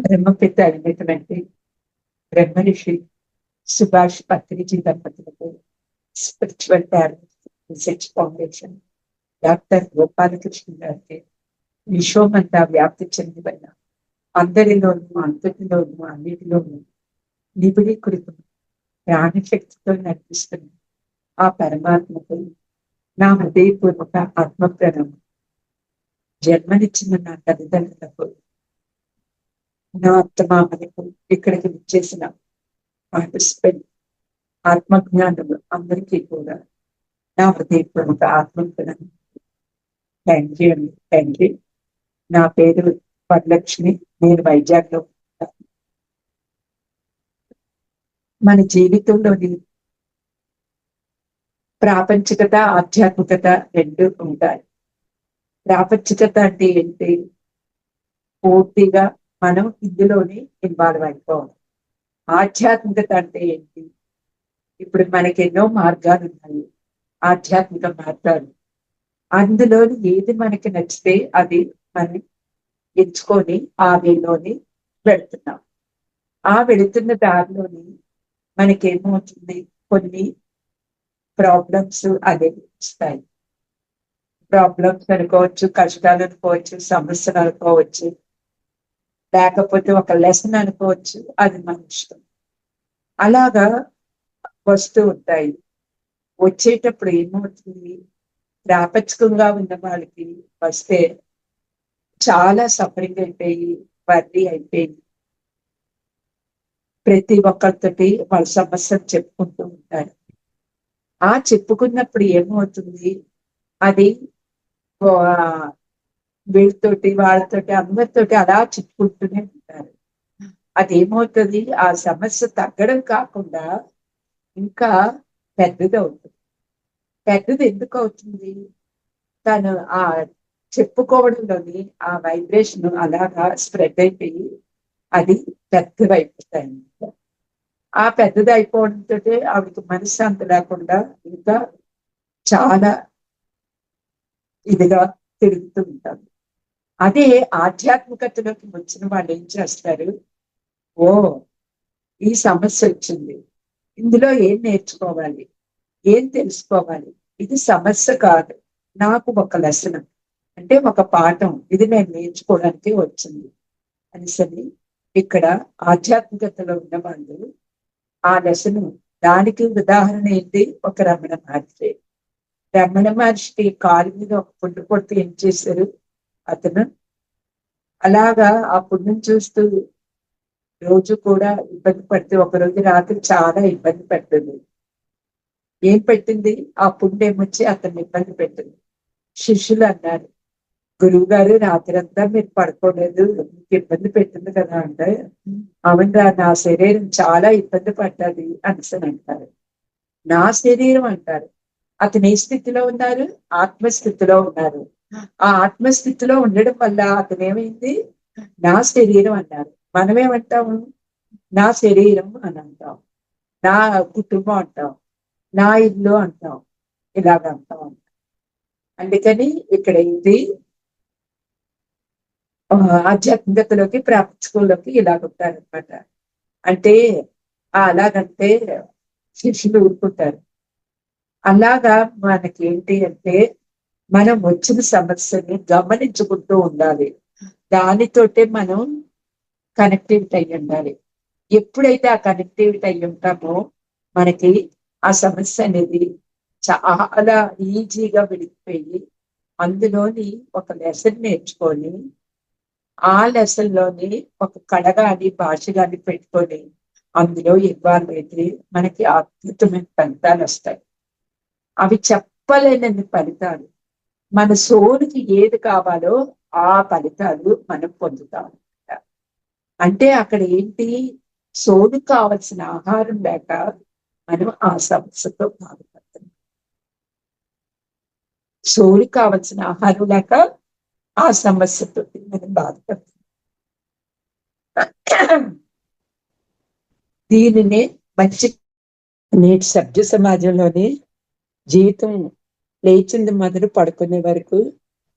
బ్రహ్మపిత అయినటువంటి బ్రహ్మర్షి సుభాష్ పత్రిజీ దంపతులకు spiritual research foundation doctor Gopalakrishna గారికి విశ్వమంతా వ్యాప్తి చెందిన అందరిలోనూ అంతటిలోనూ అన్నిటిలోనూ నిబిడీకృతం ప్రాణశక్తితో నడిపిస్తున్న ఆ పరమాత్మకు నా హృదయపూర్వక ఆత్మప్రణం. జన్మనిచ్చిన నా తల్లిదండ్రులకు, నా అత్తమామలకు, ఇక్కడికి విచ్చేసిన పార్టిసిపెంట్ ఆత్మజ్ఞానులు అందరికీ కూడా నా హృదయపూర్వక ఆత్మప్రణం. థ్యాంక్ యూ అండి. Thank you. నా పేరు వరలక్ష్మి. నేను వైజాగ్లో ఉంటాను. మన జీవితంలోని ప్రాపంచికత, ఆధ్యాత్మికత రెండు ఉంటాయి. ప్రాపంచికత అంటే ఏంటి? పూర్తిగా మనం ఇందులోనే ఇన్వాల్వ్ అయిపోవాలి. ఆధ్యాత్మికత అంటే ఏంటి? ఇప్పుడు మనకి ఎన్నో మార్గాలు ఉన్నాయి, ఆధ్యాత్మిక మార్గాలు. అందులోని ఏది మనకి నచ్చితే అది మనం ఎంచుకొని ఆ వేలోని వెళుతున్నాం. ఆ వెళుతున్న దారిలోని మనకేమవుతుంది? కొన్ని ప్రాబ్లమ్స్ అనేవి వస్తాయి. ప్రాబ్లమ్స్ అనుకోవచ్చు, కష్టాలు అనుకోవచ్చు, సమస్యలు అనుకోవచ్చు, లేకపోతే ఒక లెసన్ అనుకోవచ్చు. అది మన ఇష్టం. అలాగా వస్తూ ఉంటాయి. వచ్చేటప్పుడు ఏమవుతుంది? ప్రాపంచికంగా ఉన్న వాళ్ళకి వస్తే చాలా సఫరింగ్ అయిపోయి, వర్రీ అయిపోయి, ప్రతి ఒక్కరితోటి వాళ్ళ సమస్యలు చెప్పుకుంటూ ఉంటారు. ఆ చెప్పుకున్నప్పుడు ఏమవుతుంది? అది వీళ్ళతోటి వాళ్ళతోటి అందరితోటి అలా చెప్పుకుంటూనే ఉంటారు. అదేమవుతుంది? ఆ సమస్య తగ్గడం కాకుండా ఇంకా పెద్దది అవుతుంది. పెద్దది ఎందుకు అవుతుంది? తను ఆ చెప్పుకోవడంలోని ఆ వైబ్రేషన్ అలాగా స్ప్రెడ్ అయిపోయి అది పెద్దదైపోతాయి. ఆ పెద్దది అయిపోవడంతో ఆవిడకి మనశ్శాంతి లేకుండా ఇంకా చాలా ఇదిగా తిరుగుతూ ఉంటారు. అదే ఆధ్యాత్మికతలోకి వచ్చిన వాళ్ళు ఏం చేస్తారు? ఓ, ఈ సమస్య వచ్చింది, ఇందులో ఏం నేర్చుకోవాలి, ఏం తెలుసుకోవాలి? ఇది సమస్య కాదు, నాకు ఒక లెసన్, అంటే ఒక పాఠం, ఇది నేను నేర్చుకోవడానికి వచ్చింది అనేసరి ఇక్కడ ఆధ్యాత్మికతలో ఉన్న వాళ్ళు ఆ లెసను. దానికి ఉదాహరణ ఏంటి? ఒక రమణ మహర్షి. రమణ మహర్షి కాలు మీద ఒక పుండు కొడితే ఏం చేశారు? అతను అలాగా ఆ పుండును చూస్తూ రోజు కూడా ఇబ్బంది పడితే, ఒకరోజు రాత్రి చాలా ఇబ్బంది పెట్టింది. ఏం పెట్టింది? ఆ పుండు ఏమొచ్చి అతన్ని ఇబ్బంది పెట్టింది. శిష్యులు అన్నారు, గురువు గారు రాత్రి అంతా మీరు పడుకోలేదు, మీకు ఇబ్బంది పెట్టింది కదా అంటే, అవునరా, నా శరీరం చాలా ఇబ్బంది పడ్డది అనేసి అంటారు. నా శరీరం అంటారు. అతను ఏ స్థితిలో ఉన్నారు? ఆత్మస్థితిలో ఉన్నారు. ఆ ఆత్మస్థితిలో ఉండడం వల్ల అతను ఏమైంది? నా శరీరం అన్నారు. మనమేమంటాము? నా శరీరం అని అంటాం, నా కుటుంబం అంటాం, నా ఇల్లు అంటాం, ఇలాగ అంటాం. అందుకని ఇక్కడ ఇది ఆధ్యాత్మికతలోకి ప్రాప్తిలోకి ఇలాగుంటారనమాట. అంటే అలాగంటే శిష్యులు ఊరుకుంటారు. అలాగా మనకి ఏంటి అంటే, మనం వచ్చిన సమస్యని గమనించుకుంటూ ఉండాలి. దానితోటే మనం కనెక్టివిటీ అయ్యి ఉండాలి. ఎప్పుడైతే ఆ కనెక్టివిటీ అయ్యి ఉంటామో మనకి ఆ సమస్య అనేది చాలా ఈజీగా విడిపోయి, అందులోని ఒక లెసన్ నేర్చుకొని, ఆ లెసన్ లోని ఒక కళ గాని భాష గాని పెట్టుకొని అందులో ఇన్వాల్వ్ అయితే మనకి అద్భుతమైన ఫలితాలు వస్తాయి. అవి చెప్పలేనన్ని ఫలితాలు. మన సోలుకి ఏది కావాలో ఆ ఫలితాలు మనం పొందుతాం. అంటే అక్కడ ఏంటి? సోలుకి కావలసిన ఆహారం లేక మనం ఆ సమస్యతో బాధపడుతున్నాం. సోలుకి కావలసిన ఆహారం లేక ఆ సమస్యతో మనం బాధపడుతున్నాం. దీనినే మంచి నేటి సభ్య సమాజంలోని జీవితం లేచింది మొదలు పడుకునే వరకు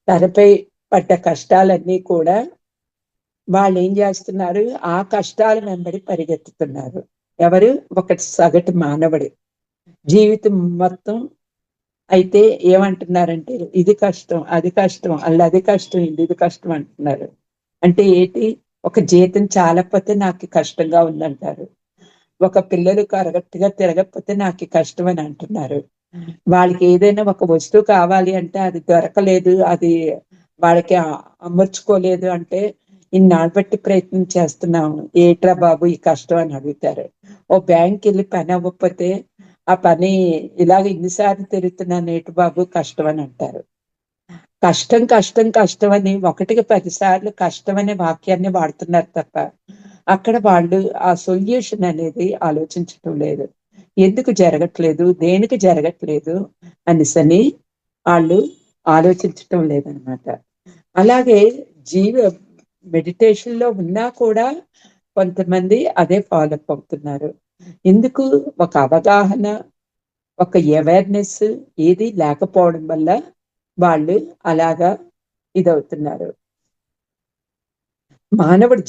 తనపై పడ్డ కష్టాలన్నీ కూడా వాళ్ళు ఏం చేస్తున్నారు? ఆ కష్టాల వెంబడి పరిగెత్తుతున్నారు. ఎవరు? ఒక సగటు మానవుడు. జీవితం మొత్తం అయితే ఏమంటున్నారంటే, ఇది కష్టం, అది కష్టం, అది కష్టం, ఇది కష్టం అంటున్నారు. అంటే ఏంటి? ఒక జీతం చాలకపోతే నాకు కష్టంగా ఉందంటారు. ఒక పిల్లలు కరెక్ట్‌గా తిరగకపోతే నాకు కష్టం అని అంటున్నారు. వాళ్ళకి ఏదైనా ఒక వస్తువు కావాలి అంటే అది దొరకలేదు, అది వాళ్ళకి అమర్చుకోలేదు అంటే, ఇన్నాళ్ళు బట్టి ప్రయత్నం చేస్తున్నాము. ఏట్రా బాబు ఈ కష్టం అని అడుగుతారు. ఓ బ్యాంక్‌కెళ్ళి పని అవ్వకపోతే, ఆ పని ఇలాగ ఇన్ని సార్లు తిరుగుతున్నాను ఏటి బాబు కష్టం అని అంటారు. కష్టం, కష్టం, కష్టం అని 1కి 10 సార్లు కష్టం అనే వాక్యాన్ని వాడుతున్నారు తప్ప, అక్కడ వాళ్ళు ఆ సొల్యూషన్ అనేది ఆలోచించటం లేదు. ఎందుకు జరగట్లేదు? దేనికి జరగట్లేదు? అనేసని ఆళ్ళు ఆలోచించటం లేదనమాట. అలాగే జీవ మెడిటేషన్‌లో ఉన్నా కూడా కొంతమంది అదే ఫాలో అప్ అవుతున్నారు. ఎందుకు? ఒక అవగాహన, ఒక అవేర్‌నెస్ ఏది లేకపోవడం వల్ల వాళ్ళు అలాగా ఇదవుతున్నారు. మానవుడి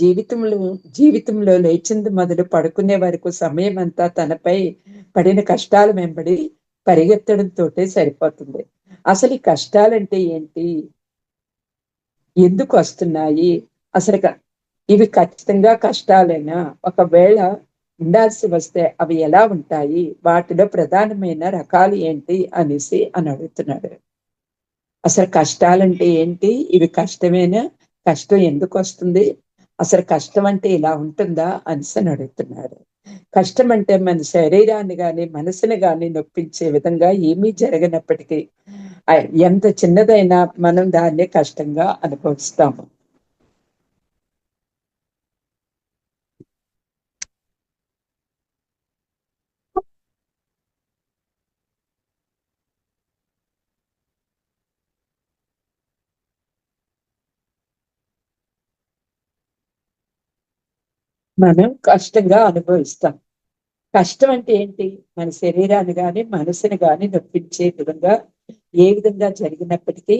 జీవితంలో లేచింది మొదలు పడుకునే వరకు సమయమంతా తనపై పడిన కష్టాల వెంబడి పరిగెత్తడంతోటే సరిపోతుంది. అసలు ఈ కష్టాలంటే ఏంటి? ఎందుకొస్తున్నాయి? అసలు ఇవి ఖచ్చితంగా కష్టాలేనా? ఒకవేళ ఉండాల్సి వస్తే అవి ఎలా ఉంటాయి? వాటిలో ప్రధానమైన రకాలు ఏంటి? అని అడుగుతున్నాడు. అసలు కష్టాలంటే ఏంటి? ఇవి కష్టమేనా? కష్టం ఎందుకొస్తుంది? అసలు కష్టం అంటే ఇలా ఉంటుందా? అనేసని అడుగుతున్నాడు. కష్టం అంటే మన శరీరాన్ని గాని, మనసుని గాని నొప్పించే విధంగా ఏమీ జరగనప్పటికీ ఎంత చిన్నదైనా మనం దాన్నే కష్టంగా అనుభవిస్తాము. మనం కష్టంగా అనుభవిస్తాం. కష్టం అంటే ఏంటి? మన శరీరాన్ని గాని, మనసుని గాని నొప్పించే విధంగా ఏ విధంగా జరిగినప్పటికీ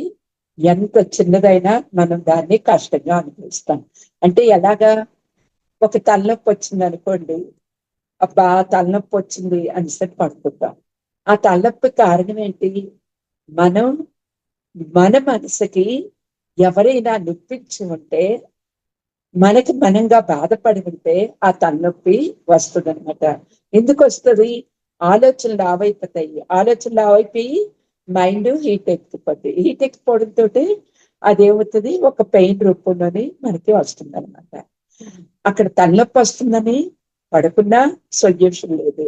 ఎంత చిన్నదైనా మనం దాన్ని కష్టంగా అనుభవిస్తాం. అంటే ఎలాగా? ఒక తలనొప్పి వచ్చిందనుకోండి. అబ్బా! తలనొప్పి వచ్చింది అనేసని పడుకుంటాం. ఆ తలనొప్పి కారణం ఏంటి? మనం మన మనసుకి ఎవరైనా నొప్పించి ఉంటే, మనకి మనంగా బాధపడి ఉంటే ఆ తలనొప్పి వస్తదనమాట. ఎందుకొస్తది? ఆలోచనలు లావైపోతాయి. ఆలోచనలు లావైపోయి మైండ్ హీట్ ఎక్కిపోద్ది. హీట్ ఎక్కిపోవడంతోటి అదేమవుతది? ఒక పెయిన్ రూపంలోని మనకి వస్తుందనమాట. అక్కడ తలనొప్పి వస్తుందని పడుకున్నా సొల్యూషన్ లేదు.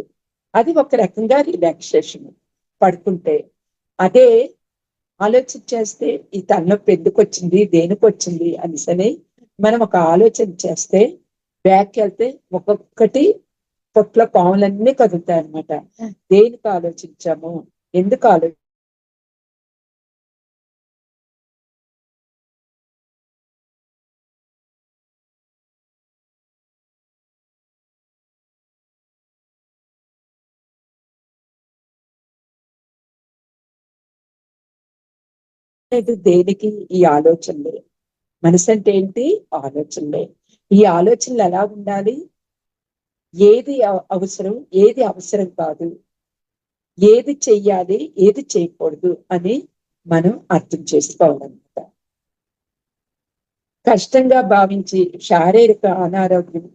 అది ఒక రకంగా రిలాక్సేషన్ పడుకుంటే. అదే ఆలోచించేస్తే ఈ తలనొప్పి ఎందుకొచ్చింది? దేనికొచ్చింది? అనేసని మనం ఒక ఆలోచన చేస్తే బ్యాక్‌కెళ్తే ఒక్కొక్కటి పొట్ల పాములన్నీ కదులుతాయన్నమాట. దేనికి ఆలోచించాము? ఎందుకు ఆలోచించలేదు? దేనికి? ఈ ఆలోచనలే. మనసంటే ఏంటి? ఆలోచనలే. ఈ ఆలోచనలు ఎలా ఉండాలి? ఏది అవసరం? ఏది అవసరం కాదు? ఏది చెయ్యాలి? ఏది చేయకూడదు? అని మనం అర్థం చేసుకోవాలన్నమాట. కష్టంగా భావించి శారీరక అనారోగ్యం,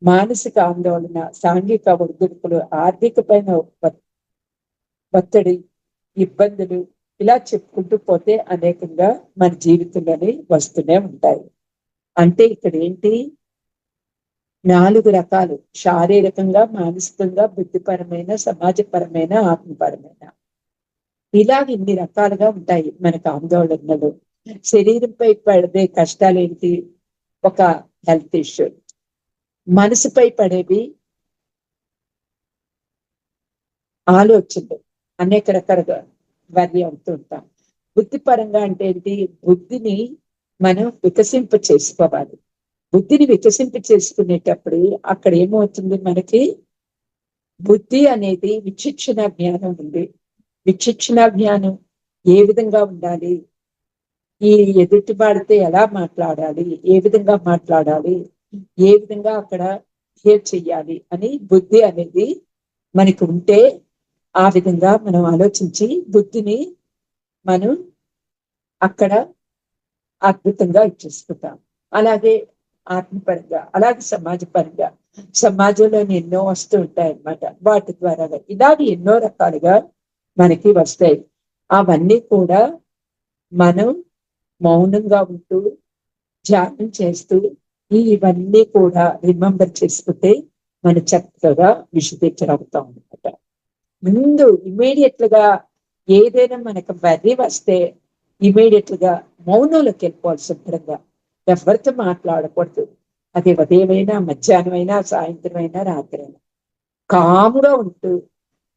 మానసిక ఆందోళన, సాంఘిక ఒడిదుడుకులు, ఆర్థికమైన ఒత్తిడి, ఇబ్బందులు ఇలా చెప్పుకుంటూ పోతే అనేకంగా మన జీవితంలోని వస్తూనే ఉంటాయి. అంటే ఇక్కడ ఏంటి? 4 రకాలు. శారీరకంగా, మానసికంగా, బుద్ధిపరమైన, సమాజపరమైన, ఆత్మపరమైన. ఇలాగ ఇన్ని రకాలుగా ఉంటాయి మనకు ఆందోళనలు. శరీరంపై పడే కష్టాలేంటి? ఒక హెల్త్ ఇష్యూ. మనసుపై పడేవి ఆలోచనలు. అనేక రకాలుగా వర్రీ అవుతూ ఉంటాం. బుద్ధిపరంగా అంటే ఏంటి? బుద్ధిని మనం వికసింప చేసుకోవాలి. బుద్ధిని వికసింప చేసుకునేటప్పుడు అక్కడ ఏమవుతుంది మనకి? బుద్ధి అనేది విచక్షణ జ్ఞానం ఉంది. విచక్షణ జ్ఞానం ఏ విధంగా ఉండాలి? ఈ ఎదుటి వాడితే ఎలా మాట్లాడాలి, ఏ విధంగా మాట్లాడాలి, ఏ విధంగా అక్కడ బిహేవ్ చెయ్యాలి అని బుద్ధి అనేది మనకు ఉంటే ఆ విధంగా మనం ఆలోచించి బుద్ధిని మనం అక్కడ అద్భుతంగా ఇచ్చేసుకుంటాం. అలాగే ఆత్మపరంగా, అలాగే సమాజపరంగా, సమాజంలో ఎన్నో వస్తూ ఉంటాయి అన్నమాట. వాటి ద్వారా ఇలాగ ఎన్నో రకాలుగా మనకి వస్తాయి. అవన్నీ కూడా మనం మౌనంగా ఉంటూ ధ్యానం చేస్తూ ఇవన్నీ కూడా రిమెంబర్ చేసుకుంటే మన చక్కగా విశుద్ధీకరవుతాం అనమాట. ముందు ఇమీడియట్ గా ఏదైనా మనకు బర్రీ వస్తే ఇమీడియట్ గా మౌనంలోకి వెళ్ళిపోవాలి. శుభ్రంగా ఎవరితో మాట్లాడకూడదు. అది ఉదయమైనా, మధ్యాహ్నం అయినా, సాయంత్రం అయినా, రాత్రి అయినా కాముగా ఉంటూ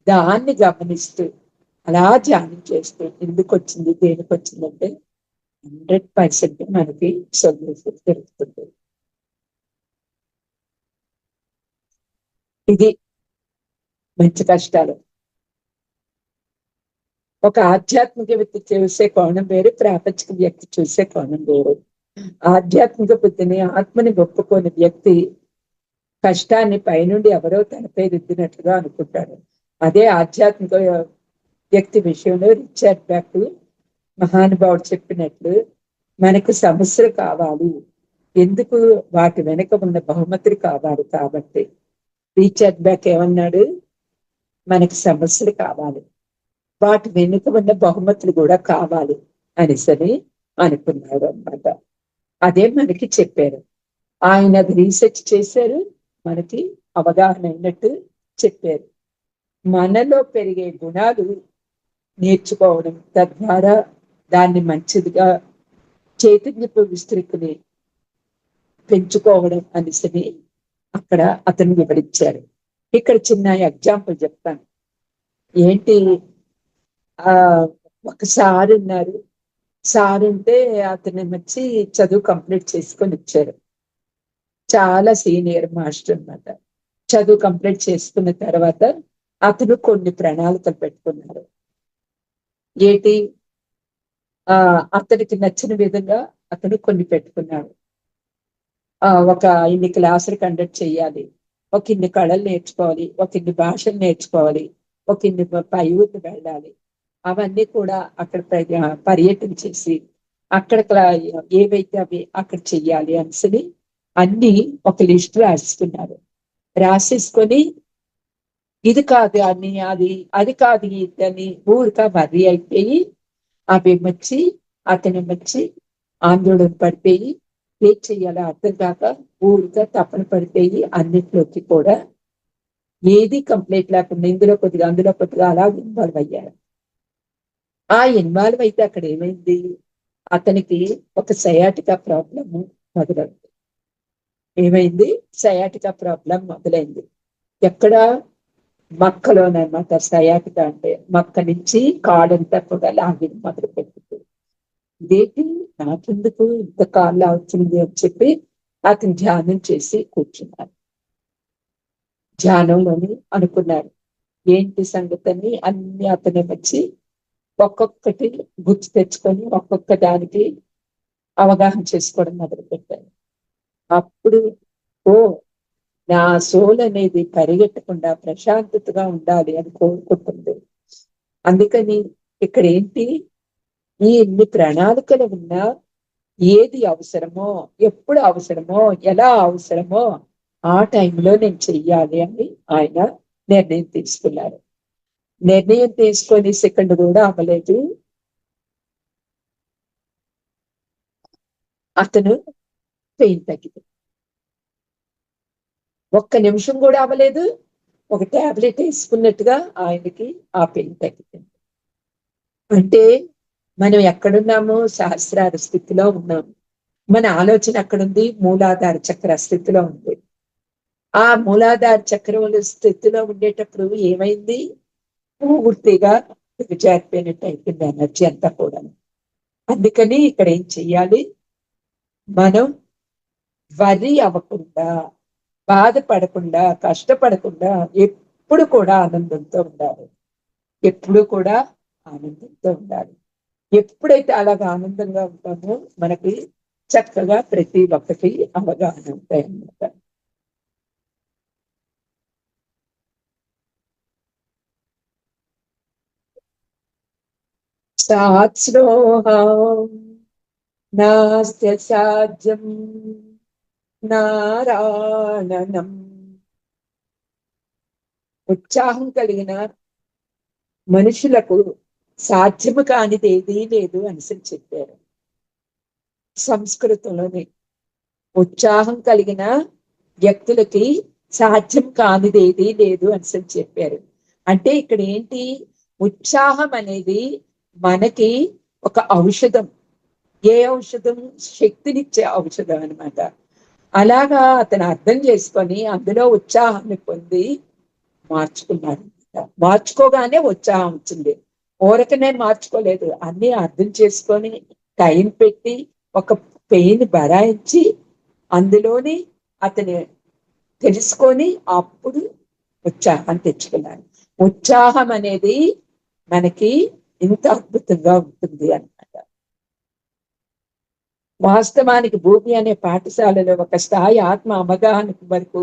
దాన్ని గమనిస్తూ అలా ధ్యానం చేస్తూ ఎందుకు వచ్చింది, దేనికి వచ్చిందంటే 100% మనకి సొల్యూషన్ దొరుకుతుంది. ఇది మంచి కష్టాలు. ఒక ఆధ్యాత్మిక వ్యక్తి చూసే కోణం వేరు, ప్రాపంచిక వ్యక్తి చూసే కోణం వేరు. ఆధ్యాత్మిక బుద్ధిని, ఆత్మని ఒప్పుకోని వ్యక్తి కష్టాన్ని పైనుండి ఎవరో తనపై రుద్దినట్లుగా అనుకుంటాడు. అదే ఆధ్యాత్మిక వ్యక్తి విషయంలో రిచర్డ్ బ్యాక్ మహానుభావుడు చెప్పినట్లు మనకు సమస్యలు కావాలి, ఎందుకు వాటి వెనుక ఉన్న బహుమతులు కావాలి. కాబట్టి రిచర్డ్ బ్యాక్ ఏమన్నాడు, మనకి సమస్యలు కావాలి, వాటి వెనుక ఉన్న బహుమతులు కూడా కావాలి అనేసరి అనుకున్నారు అన్నమాట. అదే మనకి చెప్పారు. ఆయన రీసెర్చ్ చేశారు, మనకి అవగాహన అయినట్టు చెప్పారు. మనలో పెరిగే గుణాలు నేర్చుకోవడం, తద్వారా దాన్ని మంచిదిగా చైతన్యపు విస్తృతిని పెంచుకోవడం అనేసి అక్కడ అతను వివరించారు. ఇక్కడ చిన్న ఎగ్జాంపుల్ చెప్తాను. ఏంటి, ఆ ఒక సార్ ఉన్నారు. సార్ ఉంటే అతను వచ్చి చదువు కంప్లీట్ చేసుకొని వచ్చారు. చాలా సీనియర్ మాస్టర్ అన్నమాట. చదువు కంప్లీట్ చేసుకున్న తర్వాత అతను కొన్ని ప్రణాళికలు పెట్టుకున్నారు. ఏంటి, అతనికి నచ్చిన విధంగా అతను కొన్ని పెట్టుకున్నాడు. ఒక ఇన్ని క్లాసులు కండక్ట్ చేయాలి, ఒక ఇన్ని కళలు నేర్చుకోవాలి, ఒక ఇన్ని భాషలు నేర్చుకోవాలి, ఒక ఇన్ని పై ఊరికి వెళ్ళాలి. అవన్నీ కూడా అక్కడ పర్యటన చేసి అక్కడ ఏవైతే అవి అక్కడ చెయ్యాలి అనేసి అన్ని ఒక లిస్ట్ రాసుకున్నారు. రాసేసుకొని ఇది కాదు అని, అది కాదు ఇది అని ఊరిక వర్రీ అయిపోయి అవి వచ్చి అతను వచ్చి ఆందోళన పడిపోయి ఏం చెయ్యాలో అర్థం కాక ఊరిక తపన పడిపోయి అన్నిట్లోకి కూడా ఏది కంప్లీట్ లేకుండా ఇందులో కొద్దిగా అందులో కొద్దిగా అలా ఇన్వాల్వ్ అయ్యారు. ఆ ఇన్వాల్వ్ అయితే అక్కడ ఏమైంది, అతనికి ఒక సయాటికా ప్రాబ్లం మొదలైంది. ఏమైంది, సయాటికా ప్రాబ్లం మొదలైంది. ఎక్కడ, మక్కలోనమాట. సయాటికా అంటే మక్క నుంచి కాడంతా కూడా లాగిన మొదలు పెట్టింది. ఇదేంటి, నాకెందుకు ఇంత కాళ్ళు అవుతుంది అని చెప్పి అతను ధ్యానం చేసి కూర్చున్నారు. ధ్యానంలోని అనుకున్నారు ఏంటి సంగతిని అన్ని అతనే వచ్చి ఒక్కొక్కటి గుర్తు తెచ్చుకొని ఒక్కొక్క దానికి అవగాహన చేసుకోవడం మొదలు పెట్టారు. అప్పుడు ఓ, నా సోల్ అనేది పరిగెట్టకుండా ప్రశాంతతగా ఉండాలి అని కోరుకుంటుంది. అందుకని ఇక్కడ ఏంటి, ఈ ఎన్ని ప్రణాళికలు ఉన్నా ఏది అవసరమో, ఎప్పుడు అవసరమో, ఎలా అవసరమో ఆ టైంలో నేను చెయ్యాలి అని ఆయన నిర్ణయం తీసుకున్నారు. నిర్ణయం తీసుకొని సెకండ్ కూడా అవ్వలేదు. అతను పెయిన్ తగ్గింది. ఒక్క నిమిషం కూడా అవ్వలేదు. ఒక టాబ్లెట్ వేసుకున్నట్టుగా ఆయనకి ఆ పెయిన్ తగ్గింది. అంటే మనం ఎక్కడున్నామో సహస్రార స్థితిలో ఉన్నాము. మన ఆలోచన ఎక్కడుంది, మూలాధార చక్ర స్థితిలో ఉంది. ఆ మూలాధార చక్రం స్థితిలో ఉండేటప్పుడు ఏమైంది, పూర్తిగా దిగజారిపోయినట్టు అయిపోయింది ఎనర్జీ అంతా కూడా. అందుకని ఇక్కడ ఏం చెయ్యాలి, మనం వరి అవ్వకుండా, బాధపడకుండా, కష్టపడకుండా ఎప్పుడు కూడా ఆనందంతో ఉండాలి. ఎప్పుడు కూడా ఆనందంతో ఉండాలి. ఎప్పుడైతే అలాగా ఆనందంగా ఉంటామో మనకి చక్కగా ప్రతి ఒక్కటి అవగాహన ఉంటాయి అన్నమాట. శాస్త్రోహం నాస్త్య సాధ్యం నారాయణం. ఉత్సాహం కలిగిన మనుషులకు సాధ్యము కానిది ఏదీ లేదు అని చెప్పారు సంస్కృతంలోని. ఉత్సాహం కలిగిన వ్యక్తులకి సాధ్యం కానిది ఏదీ లేదు అని చెప్పారు. అంటే ఇక్కడ ఏంటి, ఉత్సాహం అనేది మనకి ఒక ఔషధం. ఏ ఔషధం? శక్తినిచ్చే ఔషధం అనమాట. అలాగా అతను అర్థం చేసుకొని అందులో ఉత్సాహాన్ని పొంది మార్చుకున్నాడు. మార్చుకోగానే ఉత్సాహం వచ్చింది. ఊరకనే మార్చుకోలేదు, అన్ని అర్థం చేసుకొని టైం పెట్టి ఒక పెయిన్ బరాయించి అందులోని అతని తెలుసుకొని అప్పుడు ఉత్సాహం తెచ్చుకున్నాను. ఉత్సాహం అనేది మనకి ఇంత అద్భుతంగా ఉంటుంది అన్నమాట. వాస్తవానికి భూమి అనే పాఠశాలలో ఒక స్థాయి ఆత్మ అవగాహన వరకు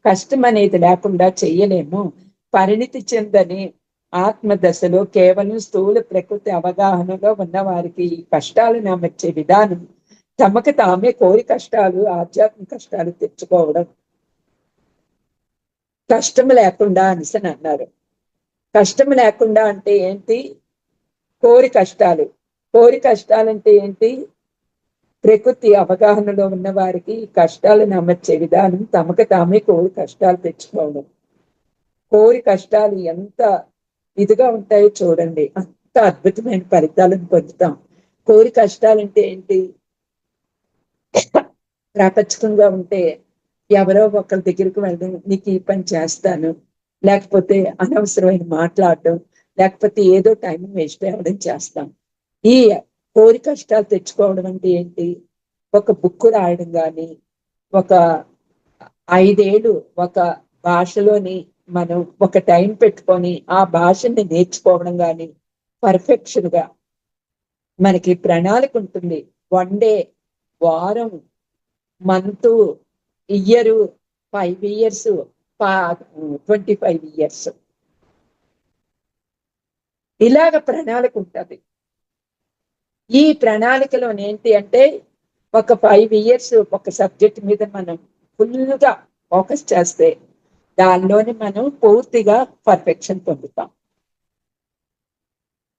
కష్టం అనేది లేకుండా చెయ్యలేము. పరిణితి చెందని ఆత్మ దశలో కేవలం స్థూల ప్రకృతి అవగాహనలో ఉన్న వారికి ఈ కష్టాలను అమర్చే విధానం తమకు తామే కోరి కష్టాలు, ఆధ్యాత్మిక కష్టాలు తెచ్చుకోవడం కష్టం లేకుండా అనేసి అన్నారు. కష్టం లేకుండా అంటే ఏంటి? కోరి కష్టాలు. కోరి కష్టాలంటే ఏంటి? ప్రకృతి అవగాహనలో ఉన్న వారికి కష్టాలను అమర్చే విధానం తమకు తామే కోరి కష్టాలు తెచ్చుకోవడం. కోరి కష్టాలు ఎంత ఇదిగా ఉంటాయో చూడండి, అంత అద్భుతమైన ఫలితాలను పొందుతాం. కోరి కష్టాలంటే ఏంటి? ప్రాపంచికంగా ఉంటే ఎవరో ఒకరి దగ్గరికి వెళ్ళడం, నీకు ఈ పని చేస్తాను, లేకపోతే అనవసరమైన మాట్లాడడం, లేకపోతే ఏదో టైం వేస్ట్ అవ్వడం చేస్తాం. ఈ కోరి కష్టాలు తెచ్చుకోవడం అంటే ఏంటి? ఒక బుక్ రాయడం కానీ, ఒక 5 ఏళ్ళు ఒక భాషలోని మనం ఒక టైం పెట్టుకొని ఆ భాషని నేర్చుకోవడం కానీ, పర్ఫెక్షన్ గా మనకి ప్రణాళిక ఉంటుంది. 1 డే, వారం, మంత్, ఇయర్, 5 years, 25 years ఇలాగ ప్రణాళిక ఉంటుంది. ఈ ప్రణాళికలో ఏంటి అంటే ఒక 5 years ఒక సబ్జెక్ట్ మీద మనం ఫుల్గా ఫోకస్ చేస్తే దానిలోని మనం పూర్తిగా పర్ఫెక్షన్ పొందుతాం.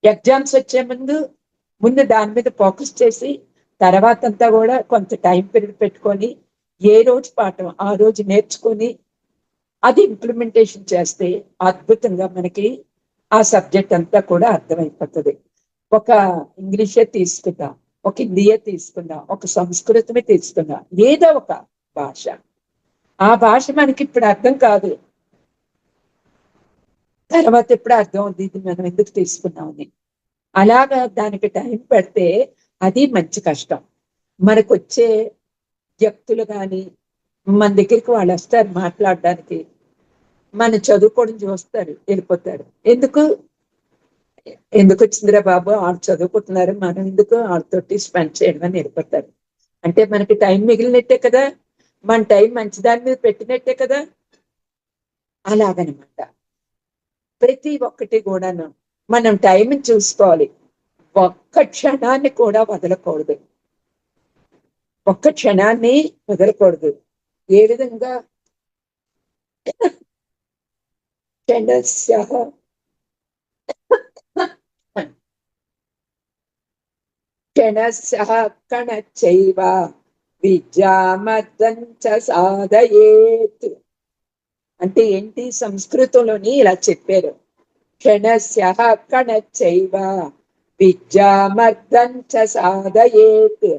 ఎగ్జామ్స్ వచ్చే ముందు ముందు దాని మీద ఫోకస్ చేసి తర్వాత అంతా కూడా కొంత టైం పీరియడ్ పెట్టుకొని ఏ రోజు పాఠం ఆ రోజు నేర్చుకొని అది ఇంప్లిమెంటేషన్ చేస్తే అద్భుతంగా మనకి ఆ సబ్జెక్ట్ అంతా కూడా అర్థమైపోతుంది. ఒక ఇంగ్లీషే తీసుకుందాం, ఒక హిందీయే తీసుకుందాం, ఒక సంస్కృతమే తీసుకుందాం, ఏదో ఒక భాష. ఆ భాష మనకి ఇప్పుడు అర్థం కాదు, తర్వాత ఎప్పుడు అర్థం అవుతుంది ఇది మనం ఎందుకు తీసుకున్నామని. అలాగా దానికి టైం పెడితే అది మంచి కష్టం. మనకు వచ్చే వ్యక్తులు కానీ మన దగ్గరికి వాళ్ళు వస్తారు మాట్లాడడానికి, మన చదువుకోవడం చూస్తారు వెళ్ళిపోతారు. ఎందుకు? ఎందుకు వచ్చిందిరా బాబు, వాళ్ళు చదువుకుంటున్నారు, మనం ఎందుకు వాళ్ళతోటి స్పెండ్ చేయడం అని వెళ్ళిపోతారు. అంటే మనకి టైం మిగిలినట్టే కదా, మన టైం మంచి దాని మీద పెట్టినట్టే కదా. అలాగనమాట ప్రతి ఒక్కటి కూడాను మనం టైం చూసుకోవాలి. ఒక్క క్షణాన్ని కూడా వదలకూడదు. ఒక్క క్షణాన్ని వదలకూడదు. ఏ విధంగా? క్షణస్య క్షణస్య కణచైవ విద్యామర్థం చ సాధయేత్. అంటే ఏంటి? సంస్కృతంలోని ఇలా చెప్పారు. క్షణస్య కణచైవ విద్యామర్థం చ సాధయేత్.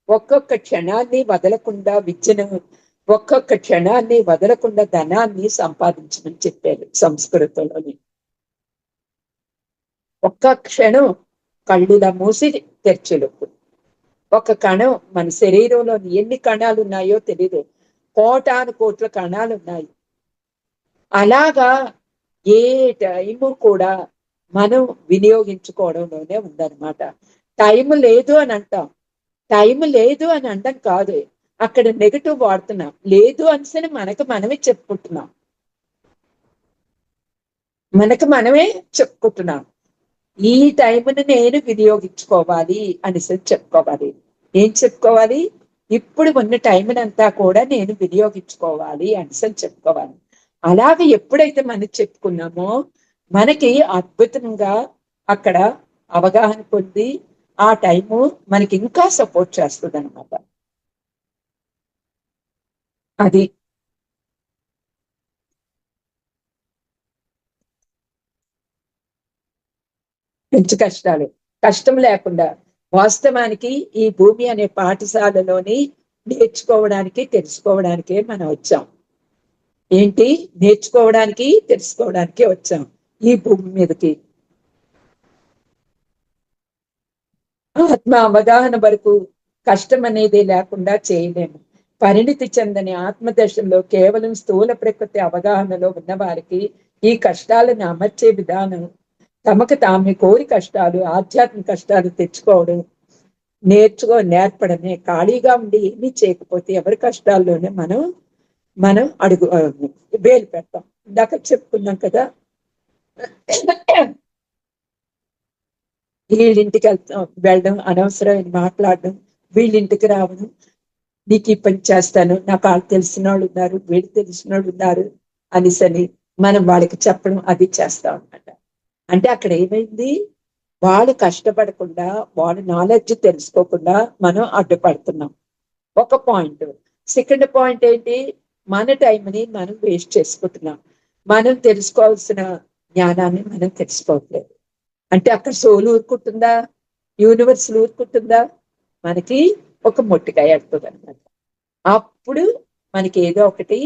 ఒక్కొక్క క్షణాన్ని వదలకుండా విద్యను, ఒక్కొక్క క్షణాన్ని వదలకుండా ధనాన్ని సంపాదించమని చెప్పారు సంస్కృతంలోని. ఒక్క క్షణం కళ్ళులా మూసి తెరచులకు. ఒక కణం మన శరీరంలో ఎన్ని కణాలు ఉన్నాయో తెలీదు, కోటాను కోట్ల కణాలు ఉన్నాయి. అలాగా ఏ టైము కూడా మనం వినియోగించుకోవడంలోనే ఉందన్నమాట. టైం లేదు అని అంటాం. టైం లేదు అని అంటాం కాదు, అక్కడ నెగటివ్ వాడుతున్నాం. లేదు అనిసరి మనకు మనమే చెప్పుకుంటున్నాం, మనకు మనమే చెప్పుకుంటున్నాం. ఈ టైంని నేను వినియోగించుకోవాలి అనేసి చెప్పుకోవాలి. ఏం చెప్పుకోవాలి? ఇప్పుడు ఉన్న టైంని అంతా కూడా నేను వినియోగించుకోవాలి అనేసి చెప్పుకోవాలి. అలాగే ఎప్పుడైతే మనం చెప్పుకున్నామో మనకి అద్భుతంగా అక్కడ అవగాహన పొంది ఆ టైము మనకి ఇంకా సపోర్ట్ చేస్తుంది అనమాట. అది పెంచు కష్టాలు, కష్టం లేకుండా వాస్తవానికి ఈ భూమి అనే పాఠశాలలోని నేర్చుకోవడానికి తెలుసుకోవడానికే మనం వచ్చాం. ఏంటి? నేర్చుకోవడానికి తెలుసుకోవడానికే వచ్చాం ఈ భూమి మీదకి. ఆత్మ అవగాహన వరకు కష్టం అనేది లేకుండా చేయలేము. పరిణితి చెందని ఆత్మదశలో కేవలం స్థూల ప్రకృతి అవగాహనలో ఉన్న వారికి ఈ కష్టాలను అమర్చే విధానం, తమకు తామే కోరి కష్టాలు, ఆధ్యాత్మిక కష్టాలు తెచ్చుకోవడం నేర్పడమే. ఖాళీగా ఉండి ఏమీ చేయకపోతే ఎవరి కష్టాల్లోనే మనం మనం అడుగు వేలు పెడతాం. ఇందాక చెప్పుకున్నాం కదా, వీళ్ళింటికి వెళ్ళడం, అనవసరమైన మాట్లాడడం, వీళ్ళింటికి రావడం, నీకు ఈ పని చేస్తాను, నాకు వాళ్ళు తెలిసిన వాళ్ళు ఉన్నారు, వీళ్ళు తెలిసిన వాళ్ళు ఉన్నారు అనేసని మనం వాళ్ళకి చెప్పడం అది చేస్తాం అన్నమాట. అంటే అక్కడ ఏమైంది? వాళ్ళు కష్టపడకుండా, వాళ్ళ నాలెడ్జ్ తెలుసుకోకుండా మనం అడ్డుపడుతున్నాం. ఒక పాయింట్. సెకండ్ పాయింట్ ఏంటి? మన టైంని మనం వేస్ట్ చేసుకుంటున్నాం. మనం తెలుసుకోవాల్సిన జ్ఞానాన్ని మనం తెలుసుకోవట్లేదు. అంటే అక్కడ సోలు ఊరుకుంటుందా? యూనివర్స్ ఊరుకుంటుందా? మనకి ఒక మొట్టికాయ ఆడుతుంది అనమాట. అప్పుడు మనకి ఏదో ఒకటి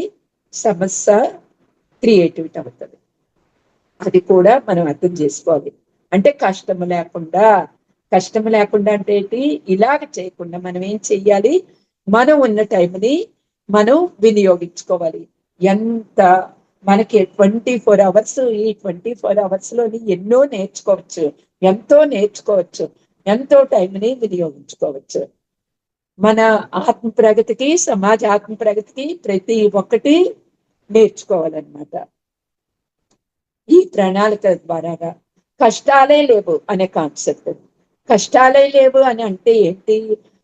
సమస్య క్రియేటివిటీ అవుతుంది. అది కూడా మనం అర్థం చేసుకోవాలి. అంటే కష్టం లేకుండా అంటే ఏంటి? ఇలాగ చేయకుండా మనం ఏం చెయ్యాలి? మనం ఉన్న టైంని మనం వినియోగించుకోవాలి. ఎంత మనకి 24 hours, ఈ 24 hours లోని ఎన్నో నేర్చుకోవచ్చు, ఎంతో నేర్చుకోవచ్చు, ఎంతో టైంని వినియోగించుకోవచ్చు. మన ఆత్మ ప్రగతికి, సమాజ ఆత్మ ప్రగతికి ప్రతి ఒక్కటి నేర్చుకోవాలన్నమాట. ఈ ప్రణాళిక ద్వారాగా కష్టాలే లేవు అనే కాన్సెప్ట్. కష్టాలే లేవు అని అంటే ఏంటి?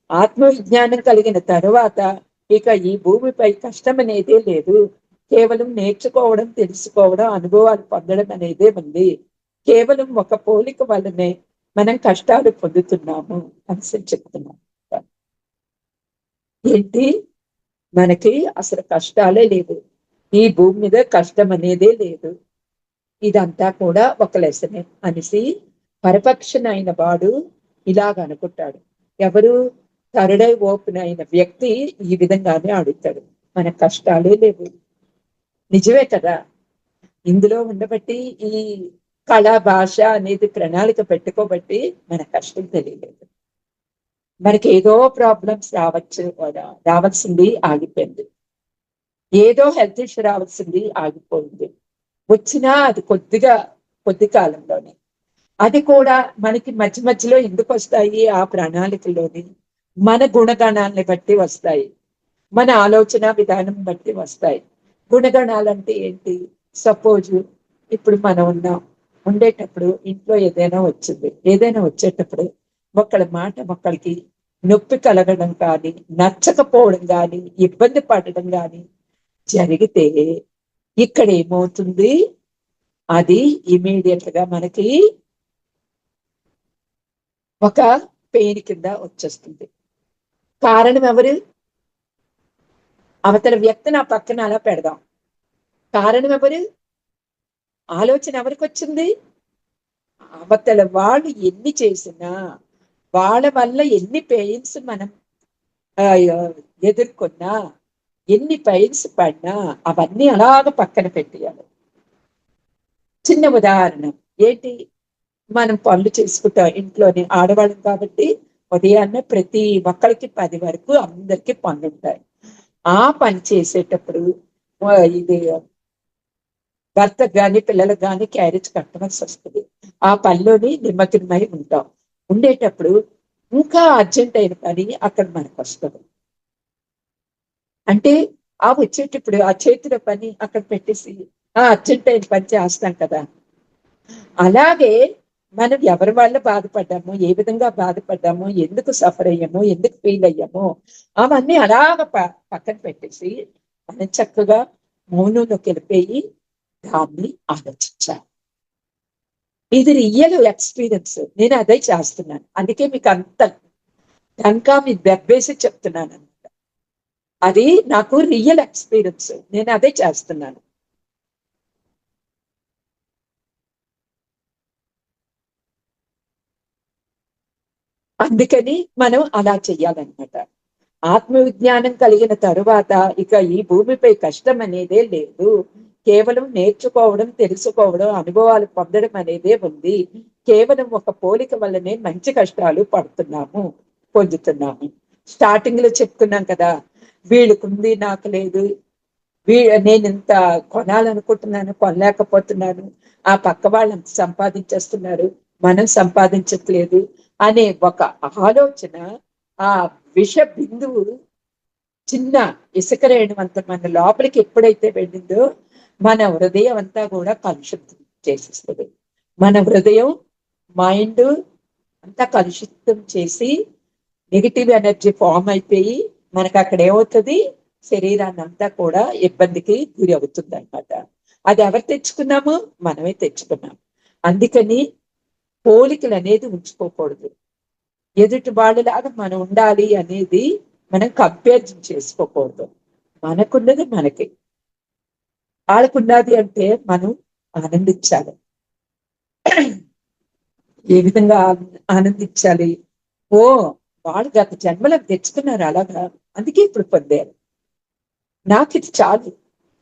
ఆత్మవిజ్ఞానం కలిగిన తరువాత ఇక ఈ భూమిపై కష్టం అనేదే లేదు. కేవలం నేర్చుకోవడం, తెలుసుకోవడం, అనుభవాలు పొందడం అనేదే ఉంది. కేవలం ఒక పోలిక వల్లనే మనం కష్టాలు పొందుతున్నాము అని చెప్తున్నాం. ఏంటి? మనకి అసలు కష్టాలే లేవు, ఈ భూమి మీద కష్టం అనేదే లేదు, ఇదంతా కూడా ఒక లెసనే అనేసి పరపక్షనైన వాడు ఇలాగ అనుకుంటాడు. ఎవరు? థర్డ్ ఐ ఓపెన్ అయిన వ్యక్తి ఈ విధంగానే అడుగుతాడు. మన కష్టాలే లేవు. నిజమే కదా? ఇందులో ఉండబట్టి ఈ కళ భాష అనేది ప్రణాళిక పెట్టుకోబట్టి మన కష్టం తెలియలేదు. మనకి ఏదో ప్రాబ్లమ్స్ రావాల్సింది ఆగిపోయింది. ఏదో హెల్త్ ఇష్యూ రావాల్సింది ఆగిపోయింది. వచ్చినా అది కొద్ది కాలంలోనే. అది కూడా మనకి మధ్య మధ్యలో ఎందుకు వస్తాయి? ఆ ప్రణాళికలోని మన గుణగణాలని బట్టి వస్తాయి, మన ఆలోచన విధానం బట్టి వస్తాయి. గుణగణాలంటే ఏంటి? సపోజ్ ఇప్పుడు మనం ఉండేటప్పుడు ఇంట్లో ఏదైనా వచ్చేటప్పుడు ఒకళ్ళ మాట ఒకళ్ళకి నొప్పి కలగడం కానీ, నచ్చకపోవడం కానీ, ఇబ్బంది పడడం కానీ జరిగితే ఇక్కడ ఏమవుతుంది? అది ఇమీడియట్ గా మనకి ఒక పెయిన్ కింద వచ్చేస్తుంది. కారణం ఎవరు? అవతల వ్యక్తి నా పక్కన అలా పెడదాం. కారణం ఎవరు? ఆలోచన ఎవరికి వచ్చింది? అవతల వాళ్ళు ఎన్ని చేసినా, వాళ్ళ వల్ల ఎన్ని పెయిన్స్ మనం ఎదుర్కొన్నా, ఎన్ని పెయిన్స్ పడినా అవన్నీ అలాగ పక్కన పెట్టేయాలి. చిన్న ఉదాహరణ ఏంటి? మనం పనులు చేసుకుంటాం ఇంట్లోని ఆడవాళ్ళం కాబట్టి, ఉదయాన్నే ప్రతి ఒక్కరికి 10 వరకు అందరికి పనులు ఉంటాయి. ఆ పని చేసేటప్పుడు ఇది భర్తకు కానీ పిల్లలకు కానీ క్యారేజ్ కట్టవలసి వస్తుంది. ఆ పనిలోని నిమగ్నమై ఉంటాం. ఉండేటప్పుడు ఇంకా అర్జెంట్ అయిన పని అక్కడ మనకు వస్తుంది. అంటే ఆ వచ్చేటప్పుడు ఆ చేతిలో పని అక్కడ పెట్టేసి ఆ అర్జెంట్ అయిన పని చేస్తాం కదా. అలాగే మనం ఎవరి వల్ల బాధపడ్డాము, ఏ విధంగా బాధపడ్డాము, ఎందుకు సఫర్ అయ్యాము, ఎందుకు ఫీల్ అయ్యాము, అవన్నీ అలాగ పక్కన పెట్టేసి మనం చక్కగా మౌనంలోకి వెళ్ళిపోయి దాన్ని ఆలోచించాలి. ఇది రియల్ ఎక్స్పీరియన్స్. నేను అదే చేస్తున్నాను. అందుకే మీకు అంత కనుక మీ దెబ్బేసి చెప్తున్నాను అనమాట. అది నాకు రియల్ ఎక్స్పీరియన్స్. నేను అదే చేస్తున్నాను. అందుకని మనం అలా చెయ్యాలన్నమాట. ఆత్మవిజ్ఞానం కలిగిన తరువాత ఇక ఈ భూమిపై కష్టం అనేదే లేదు. కేవలం నేర్చుకోవడం, తెలుసుకోవడం, అనుభవాలు పొందడం అనేదే ఉంది. కేవలం ఒక పోలిక వల్లనే మంచి కష్టాలు పడుతున్నాము, పొందుతున్నాము. స్టార్టింగ్ లో చెప్తున్నాం కదా, వీళ్ళకుంది నాకు లేదు, నేను ఇంత కొనాలనుకుంటున్నాను కొనలేకపోతున్నాను, ఆ పక్క వాళ్ళు అంత సంపాదించేస్తున్నారు మనం సంపాదించట్లేదు అనే ఒక ఆలోచన, ఆ విష బిందువు చిన్న ఇసుక రేణు అంత మన లోపలికి ఎప్పుడైతే వెళ్ళిందో మన హృదయం అంతా కూడా కలుషితం చేసేస్తుంది. మన హృదయం, మైండ్ అంతా కలుషితం చేసి నెగిటివ్ ఎనర్జీ ఫామ్ అయిపోయి మనకు అక్కడ ఏమవుతుంది, శరీరాన్ని అంతా కూడా ఇబ్బందికి గురి అవుతుంది అనమాట. అది ఎవరు తెచ్చుకున్నాము, మనమే తెచ్చుకున్నాం. అందుకని పోలికలు అనేది ఉంచుకోకూడదు. ఎదుటి వాళ్ళలాగా మనం ఉండాలి అనేది మనం కంపేర్ చేసుకోకూడదు. మనకున్నది మనకి, వాళ్ళకున్నది అంటే మనం ఆనందించాలి. ఏ విధంగా ఆనందించాలి? ఓ, వాళ్ళు గత జన్మలకు తెచ్చుకున్నారు అలాగా, అందుకే ఇప్పుడు పొందారు. నాకు ఇది చాలు,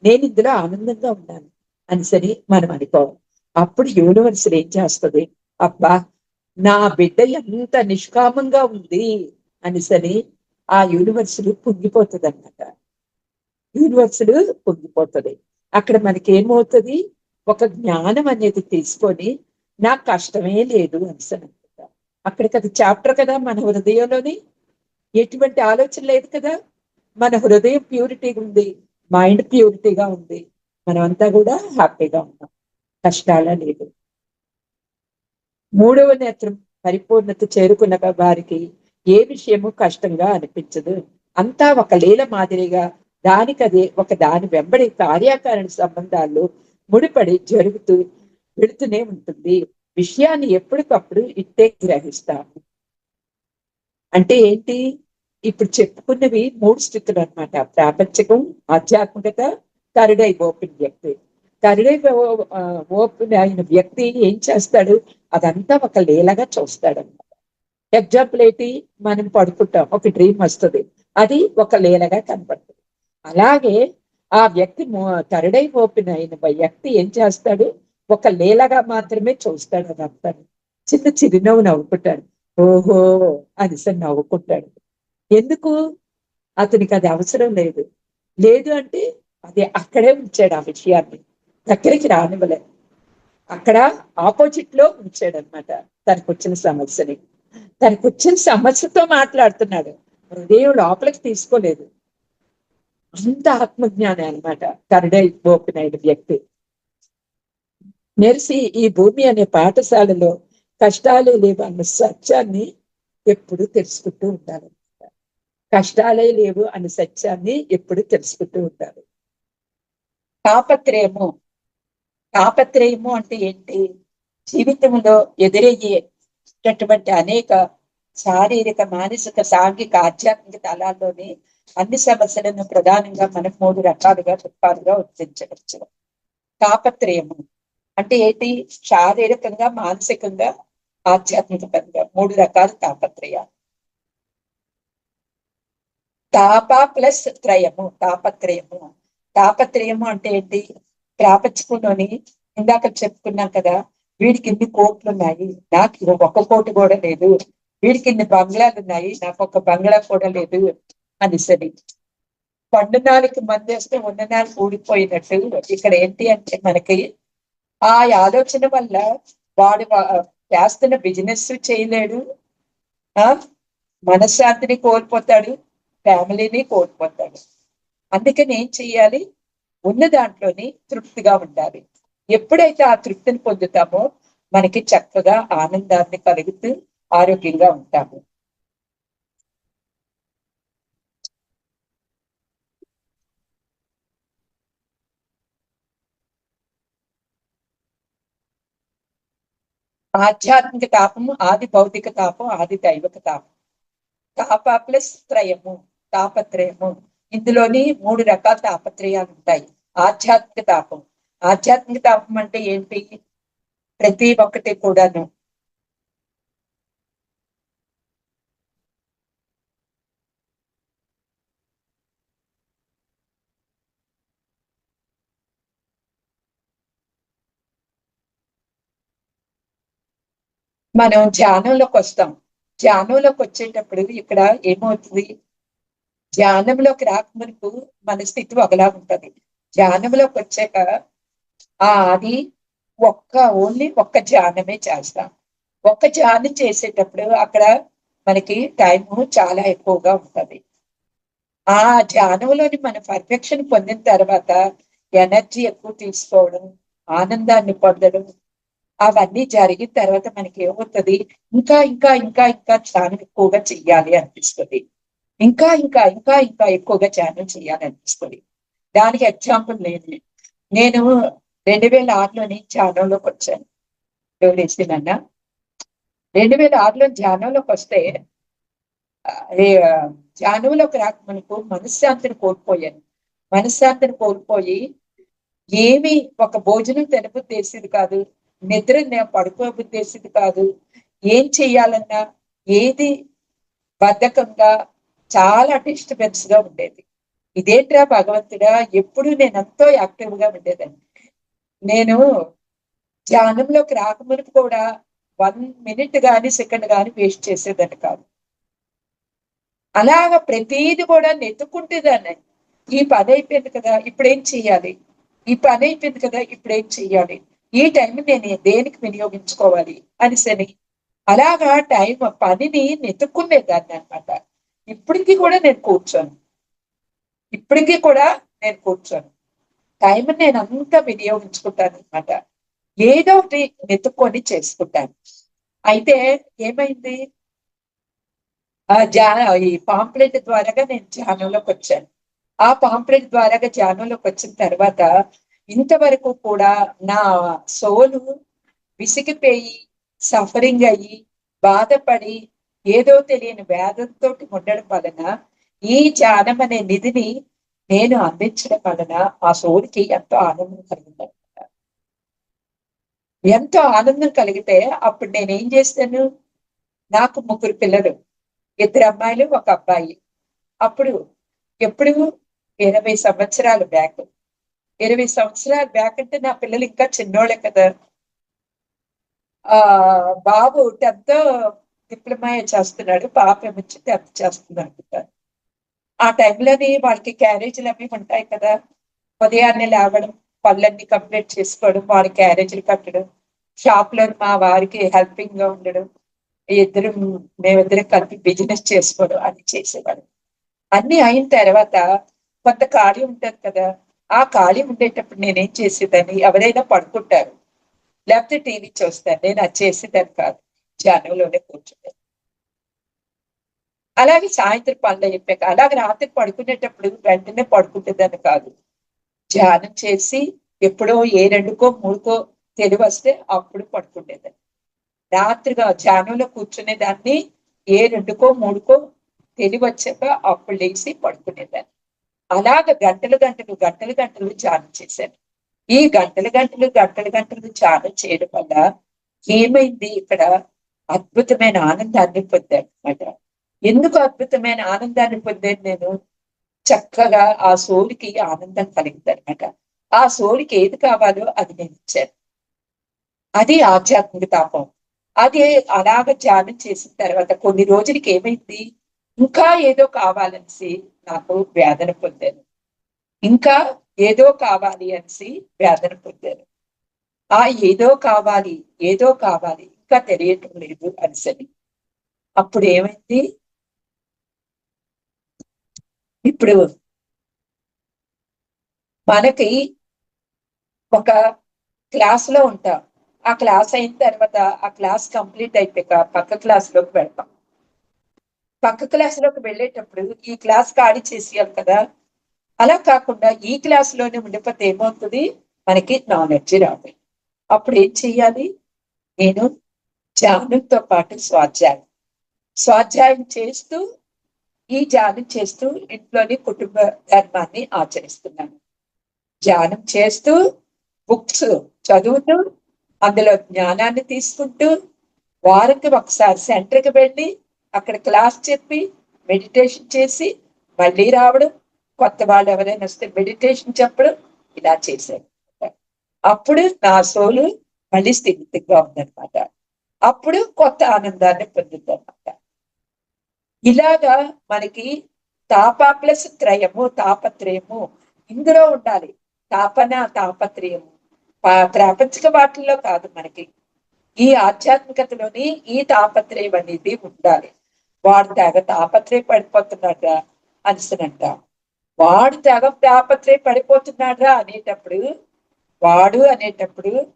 నేను ఇందులో ఆనందంగా ఉన్నాను అని సరి మనం అనుకోవాలి. అప్పుడు యూనివర్స్ ఏం చేస్తుంది, అబ్బా నా బిడ్డ ఎంత నిష్కామంగా ఉంది అని సరి ఆ యూనివర్స్ పొంగిపోతుంది అనమాట. యూనివర్స్ పొంగిపోతుంది. అక్కడ మనకి ఏమవుతుంది, ఒక జ్ఞానం అనేది తీసుకొని నాకు కష్టమే లేదు అనిసని. అక్కడికి అది చాప్టర్ కదా మన హృదయంలోని, ఎటువంటి ఆలోచన లేదు కదా. మన హృదయం ప్యూరిటీగా ఉంది, మైండ్ ప్యూరిటీగా ఉంది, మనమంతా కూడా హ్యాపీగా ఉన్నాం, కష్టాల లేదు. మూడవ నేత్రం పరిపూర్ణత చేరుకున్న వారికి ఏ విషయము కష్టంగా అనిపించదు. అంతా ఒక లీల మాదిరిగా దానికదే ఒక దాని వెంబడి కార్యకారణ సంబంధాలు ముడిపడి జరుగుతూ వెళుతూనే ఉంటుంది. విషయాన్ని ఎప్పటికప్పుడు ఇట్టే గ్రహిస్తాము. అంటే ఏంటి, ఇప్పుడు చెప్పుకున్నవి మూడు స్థితులు అనమాట. ప్రాపంచకం, ఆధ్యాత్మికత, కరుడై ఓపెన్ వ్యక్తి. కరుడై ఓపెన్ అయిన వ్యక్తి ఏం చేస్తాడు, అదంతా ఒక లీలగా చూస్తాడు అనమాట. ఎగ్జాంపుల్ ఏంటి, మనం పడుకుంటాం, ఒక డ్రీమ్ వస్తుంది, అది ఒక లీలగా కనపడుతుంది. అలాగే ఆ వ్యక్తి కరుడై ఓపెన్ అయిన వ్యక్తి ఏం చేస్తాడు, ఒక లీలగా మాత్రమే చూస్తాడు. అదంతా చిన్న చిరునవ్వు నవ్వుకుంటాడు, ఓహో అని సార్ నవ్వుకుంటాడు. ఎందుకు, అతనికి అది అవసరం లేదు. లేదు అంటే అది అక్కడే ఉంచాడు, ఆ విషయాన్ని దగ్గరికి రానివ్వలే, అక్కడ ఆపోజిట్ లో ఉంచాడు అనమాట. తనకు వచ్చిన సమస్యని, తనకు వచ్చిన సమస్యతో మాట్లాడుతున్నాడు, హృదయం లోపలికి తీసుకోలేదు. అంత ఆత్మజ్ఞానం అనమాట కరుడై ఓపెన్ అయిన వ్యక్తి. మెర్సీ ఈ భూమి అనే పాఠశాలలో కష్టాలే లేవు అన్న సత్యాన్ని ఎప్పుడు తెలుసుకుంటూ ఉండాలి. కష్టాలే లేవు అనే సత్యాన్ని ఎప్పుడు తెలుసుకుంటూ ఉండాలి. తాపత్రయము, తాపత్రయము అంటే ఏంటి, జీవితంలో ఎదురయ్యేటటువంటి అనేక శారీరక, మానసిక, సాంఘిక, ఆధ్యాత్మిక తలాల్లోని అన్ని సమస్యలను ప్రధానంగా మనకు మూడు రకాలుగా వర్తించవచ్చు. తాపత్రయము అంటే ఏంటి, శారీరకంగా, మానసికంగా, ఆధ్యాత్మికంగా మూడు రకాల తాపత్రయాలు. తాప ప్లస్ త్రయము, తాపత్రయము. తాపత్రయము అంటే ఏంటి, ప్రాపంచకంలోని ఇందాక చెప్పుకున్నాం కదా, వీడికి ఇన్ని కోట్లు ఉన్నాయి, నాకు ఒక్క కోటి కూడా లేదు, వీడికి ఇన్ని బంగ్లాలు ఉన్నాయి, నాకు ఒక బంగ్లా కూడా లేదు అని సరి. పండు నాలుగు మందేస్తే ఉన్న నాలుగు ఊడిపోయినట్టు ఇక్కడ ఏంటి అంటే మనకి ఆ ఆలోచన వల్ల వాడు చేస్తున్న బిజినెస్ చేయలేడు, మనశ్శాంతిని కోల్పోతాడు, ఫ్యామిలీని కోల్పోతాడు. అందుకని ఏం చెయ్యాలి? ఉన్న దాంట్లోని తృప్తిగా ఉండాలి. ఎప్పుడైతే ఆ తృప్తిని పొందుతామో మనకి చక్కగా ఆనందాన్ని కలుగుతూ ఆరోగ్యంగా ఉంటాము. ఆధ్యాత్మిక తాపము, ఆది భౌతిక తాపం, ఆది దైవిక తాపం. తాప ప్లస్ త్రయము, తాపత్రయము. ఇందులోని 3 రకాల తాపత్రయాలు ఉంటాయి. ఆధ్యాత్మిక తాపం. ఆధ్యాత్మిక తాపం అంటే ఏంటి? ప్రతి ఒక్కటి కూడాను మనం ధ్యానంలోకి వస్తాం. ధ్యానంలోకి వచ్చేటప్పుడు ఇక్కడ ఏమవుతుంది? ధ్యానంలోకి రాకమునుపు మన స్థితి ఒకలా ఉంటది. ధ్యానంలోకి వచ్చాక అది ఓన్లీ ఒక్క ధ్యానమే చేస్తాం. ఒక్క ధ్యానం చేసేటప్పుడు అక్కడ మనకి టైము చాలా ఎక్కువగా ఉంటది. ఆ ధ్యానంలోని మన పర్ఫెక్షన్ పొందిన తర్వాత ఎనర్జీ ఎక్కువ తీసుకోవడం, ఆనందాన్ని పొందడం, అవన్నీ జరిగిన తర్వాత మనకి ఏమవుతుంది? ఇంకా ఇంకా ఇంకా ఇంకా ధ్యానం ఎక్కువగా చెయ్యాలి అనిపిస్తుంది. ఇంకా ఇంకా ఇంకా ఇంకా ఎక్కువగా ధ్యానం చేయాలనిపిస్తుంది. దానికి ఎగ్జాంపుల్ నేను 2006లోని ధ్యానంలోకి వచ్చాను. ఎవరేసిందన్న 2006లో ధ్యానంలోకి వస్తే ధ్యానంలోకి రాక మనకు మనశ్శాంతిని కోల్పోయాను. మనశ్శాంతిని కోల్పోయి ఏమి ఒక భోజనం తినబుద్ధేసేది కాదు, నిద్ర పడుకోబుద్ధేసేది కాదు. ఏం చెయ్యాలన్నా ఏది బద్ధకంగా, చాలా డిస్టర్బెన్స్ గా ఉండేది. ఇదేంట్రా భగవంతుడా, ఎప్పుడు నేను ఎంతో యాక్టివ్ గా ఉండేదాన్ని. నేను ధ్యానంలోకి రాకమునుపు కూడా 1 మినిట్ గాని సెకండ్ గాని వేస్ట్ చేసేదాన్ని కాదు. అలాగా ప్రతీది కూడా నెతుక్కుంటేదాన్ని. ఈ పని అయిపోయింది కదా, ఇప్పుడేం చెయ్యాలి? ఈ పని అయిపోయింది కదా, ఇప్పుడేం చెయ్యాలి? ఈ టైం నేను దేనికి వినియోగించుకోవాలి అనేసని అలాగా పనిని నెతుక్కునేదాన్ని అనమాట. ఇప్పటికీ కూడా నేను కూర్చోను. ఇప్పటికీ కూడా నేను కూర్చోను. టైం నేను అంతా వినియోగించుకుంటాను అనమాట. ఏదో ఒకటి వెతుక్కొని చేసుకుంటాను. అయితే ఏమైంది? ఈ పాంప్లెట్ ద్వారాగా నేను ధ్యానంలోకి వచ్చాను. ఆ పాంప్లెట్ ద్వారాగా ధ్యానంలోకి వచ్చిన తర్వాత ఇంతవరకు కూడా నా సోలు విసిగిపోయి, సఫరింగ్ అయ్యి, బాధపడి, ఏదో తెలియని వేదంతో ఉండడం వలన ఈ ధ్యానం అనే నిధిని నేను అందించడం వలన ఆ సోలుకి ఎంతో ఆనందం కలిగింది. ఎంతో ఆనందం కలిగితే అప్పుడు నేనేం చేశాను? నాకు 3 పిల్లలు, 2 అమ్మాయిలు, 1 అబ్బాయి. అప్పుడు ఎప్పుడు 20 సంవత్సరాల బ్యాక్. 20 సంవత్సరాల బ్యాక్ అంటే నా పిల్లలు ఇంకా చిన్నోళ్ళే కదా. బాబు 10th డిప్లొమా చేస్తున్నాడు, పాప ఏమొచ్చి 10th చేస్తున్నాడు. ఆ టైంలోని వాళ్ళకి క్యారేజీలు అవి ఉంటాయి కదా. ఉదయాన్నే లేవడం, పనులన్నీ కంప్లీట్ చేసుకోవడం, వాడి క్యారేజీలు కట్టడం, షాప్ లో మా వారికి హెల్పింగ్ గా ఉండడం, మేమిద్దరం కలిపి బిజినెస్ చేసుకోవడం అన్ని చేసేవాడు. అన్ని అయిన తర్వాత కొంత ఖాళీ ఉంటది కదా. ఆ ఖాళీ ఉండేటప్పుడు నేనేం చేసేదాన్ని? ఎవరైనా పడుకుంటారు, లేకపోతే టీవీ చూస్తాను. నేను అది చేసేదాన్ని కాదు, ధ్యానంలోనే కూర్చుంటాను. అలాగే సాయంత్రం పనులు అయిపోయాక అలాగే రాత్రి పడుకునేటప్పుడు వెంటనే పడుకుంటేదాన్ని కాదు. ధ్యానం చేసి ఎప్పుడో 2కో 3కో తెలివి వస్తే అప్పుడు పడుకునేదాన్ని. రాత్రిగా ధ్యానంలో కూర్చునేదాన్ని. 2కో 3కో తెలివి వచ్చాక అప్పుడు లేచి పడుకునేదాన్ని. అలాగ గంటలు గంటలు గంటలు గంటలు ధ్యానం చేశాను. ఈ గంటలు గంటలు గంటలు గంటలు ధ్యానం చేయడం వల్ల ఏమైంది? ఇక్కడ అద్భుతమైన ఆనందాన్ని పొందాను అనమాట. ఎందుకు అద్భుతమైన ఆనందాన్ని పొందాను నేను? చక్కగా ఆ సోలికి ఆనందం కలిగింది అనమాట. ఆ సోలికి ఏది కావాలో అది నేను ఇచ్చాను. అది ఆధ్యాత్మిక తాపం. అది అలాగ ధ్యానం చేసిన తర్వాత కొన్ని రోజులకి ఏమైంది? ఇంకా ఏదో కావాలనేసి నాకు వేదన పొందాను. ఇంకా ఏదో కావాలి అనేసి వేదన పొందాను. ఆ ఏదో కావాలి, ఏదో కావాలి ఇంకా తెలియటం లేదు అనేసని. అప్పుడు ఏమైంది? ఇప్పుడు మనకి ఒక క్లాస్ లో ఉంటాం. ఆ క్లాస్ అయిన తర్వాత ఆ క్లాస్ కంప్లీట్ అయిపోయాక పక్క క్లాస్ లోకి వెళ్తాం. పక్క క్లాస్ లోకి వెళ్ళేటప్పుడు ఈ క్లాస్ ఖాళీ చేసేయాలి కదా. అలా కాకుండా ఈ క్లాస్ లోనే ఉండిపోతే ఏమవుతుంది, మనకి నాలెడ్జ్ రాదు. అప్పుడు ఏం చెయ్యాలి, నేను ధ్యానంతో పాటు స్వాధ్యాయం చేస్తూ ఈ ధ్యానం చేస్తూ ఇంట్లోని కుటుంబ ధర్మాన్ని ఆచరిస్తున్నాను. ధ్యానం చేస్తూ బుక్స్ చదువుతూ అందులో జ్ఞానాన్ని తీసుకుంటూ వారికి ఒకసారి సెంటర్కి వెళ్ళి అక్కడ క్లాస్ చెప్పి మెడిటేషన్ చేసి మళ్ళీ రావడం, కొత్త వాళ్ళు ఎవరైనా వస్తే మెడిటేషన్ చెప్పడం, ఇలా చేశాను. అప్పుడు నా సోలు మళ్ళీ స్థిమితంగా ఉందన్నమాట. అప్పుడు కొత్త ఆనందాన్ని పొందుతుందన్నమాట. ఇలాగా మనకి తాపత్రయము ఇందులో ఉండాలి. తాపత్రయము ప్రాపంచిక వాటిల్లో కాదు, మనకి ఈ ఆధ్యాత్మికతలోని ఈ తాపత్రయం అనేది ఉండాలి. వాడు తెగ తాపత్రయ పడిపోతున్నాడా అనిసనంట. వాడు తెగ తాపత్రయ పడిపోతున్నాడా అనేటప్పుడు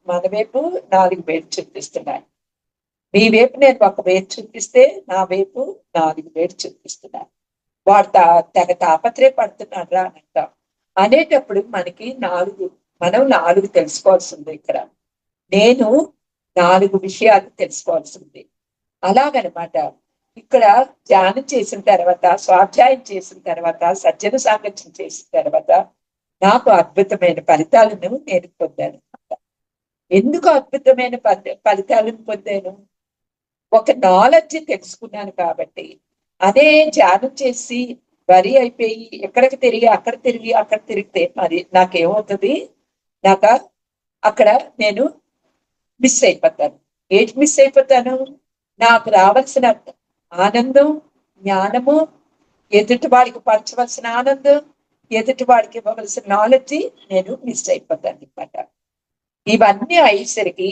మన వైపు 4 వేలు చూపిస్తున్నాడు. నీ వైపు నేను 1 వేలు చూపిస్తే నా వైపు 4 వేలు చూపిస్తున్నాను. వాడు తెగ తాపత్రయ పడుతున్నాడా అని అంటాం. అనేటప్పుడు మనం 4 తెలుసుకోవాల్సింది. ఇక్కడ నేను 4 విషయాలు తెలుసుకోవాల్సింది. అలాగనమాట. ఇక్కడ ధ్యానం చేసిన తర్వాత, స్వాధ్యాయం చేసిన తర్వాత, సజ్జన సాంగత్యం చేసిన తర్వాత నాకు అద్భుతమైన ఫలితాలను నేను పొందాను. ఎందుకు అద్భుతమైన ఫలితాలను పొందాను, ఒక నాలెడ్జ్ తెలుసుకున్నాను కాబట్టి. అదే ధ్యానం చేసి వరి అయిపోయి ఎక్కడికి తిరిగి అక్కడ తిరిగితే మరి నాకేమవుతుంది, అక్కడ నేను మిస్ అయిపోతాను. ఏంటి మిస్ అయిపోతాను, నాకు రావాల్సిన ఆనందం, జ్ఞానము, ఎదుటి వాడికి పంచవలసిన ఆనందం, ఎదుటి వాడికి ఇవ్వవలసిన నాలెడ్జ్ నేను మిస్ అయిపోతాను అనమాట. ఇవన్నీ అయ్యేసరికి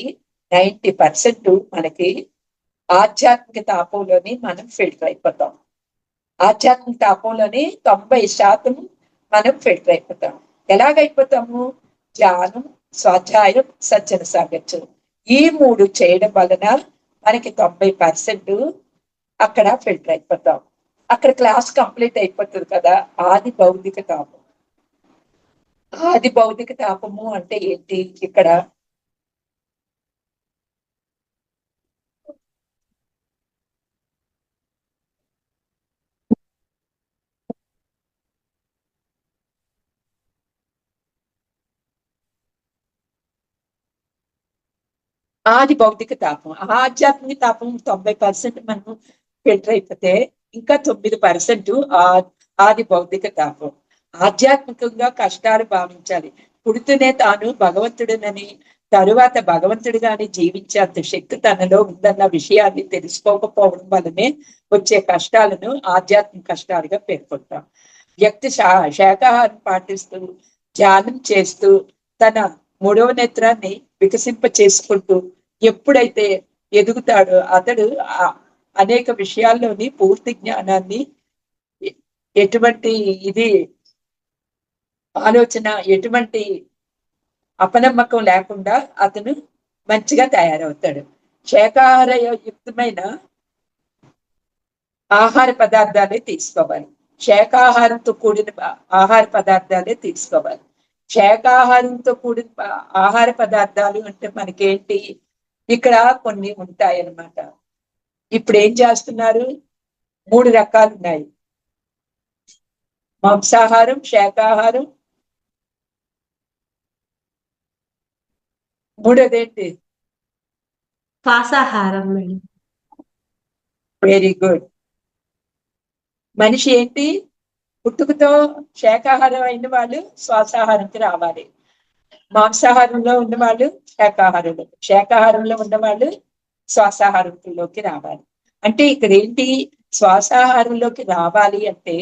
90% మనకి ఆధ్యాత్మిక తాపంలోని మనం ఫిల్టర్ అయిపోతాం. ఆధ్యాత్మిక తాపంలోని 90% మనం ఫిల్టర్ అయిపోతాం. ఎలాగైపోతాము, ధ్యానం, స్వాధ్యాయం, సజ్జన సాంగత్యం ఈ 3 చేయడం వలన మనకి 90% అక్కడ ఫిల్టర్ అయిపోతాం. అక్కడ క్లాస్ కంప్లీట్ అయిపోతుంది కదా. ఆది భౌతిక తాపము అంటే ఏంటి, ఇక్కడ ఆది భౌతిక తాపం. ఆధ్యాత్మిక తాపం 90% మనం ఫిల్టర్ అయిపోతే ఇంకా 9% ఆది భౌతిక తాపం. ఆధ్యాత్మికంగా కష్టాలు భావించాలి. పుడుతూనే తాను భగవంతుడినని, తరువాత భగవంతుడిగాని జీవించేంత శక్తి తనలో ఉందన్న విషయాన్ని తెలుసుకోకపోవడం వల్లనే వచ్చే కష్టాలను ఆధ్యాత్మిక కష్టాలుగా పేర్కొంటాం. వ్యక్తి శాకాహారం పాటిస్తూ ధ్యానం చేస్తూ తన 3వ నేత్రాన్ని వికసింప చేసుకుంటూ ఎప్పుడైతే ఎదుగుతాడో అతడు అనేక విషయాల్లోని పూర్తి జ్ఞానాన్ని, ఎటువంటి ఆలోచన, ఎటువంటి అపనమ్మకం లేకుండా అతను మంచిగా తయారవుతాడు. శాకాహార యుక్తమైన ఆహార పదార్థాలే తీసుకోవాలి. శాకాహారంతో కూడిన ఆహార పదార్థాలే తీసుకోవాలి. శాకాహారంతో కూడిన ఆహార పదార్థాలు అంటే మనకేంటి, ఇక్కడ కొన్ని ఉంటాయన్నమాట. ఇప్పుడు ఏం చేస్తున్నారు, 3 రకాలు ఉన్నాయి. మాంసాహారం, శాకాహారం, మూడోదేంటి, శ్వాసాహారం. Very good. మనిషి ఏంటి, పుట్టుకతో శాకాహారం అయిన వాళ్ళు శ్వాసాహారంకి రావాలి. మాంసాహారంలో ఉన్నవాళ్ళు శాకాహారంలో ఉన్నవాళ్ళు శ్వాసాహారంలోకి రావాలి. అంటే ఇక్కడ ఏంటి, శ్వాసాహారంలోకి రావాలి అంటే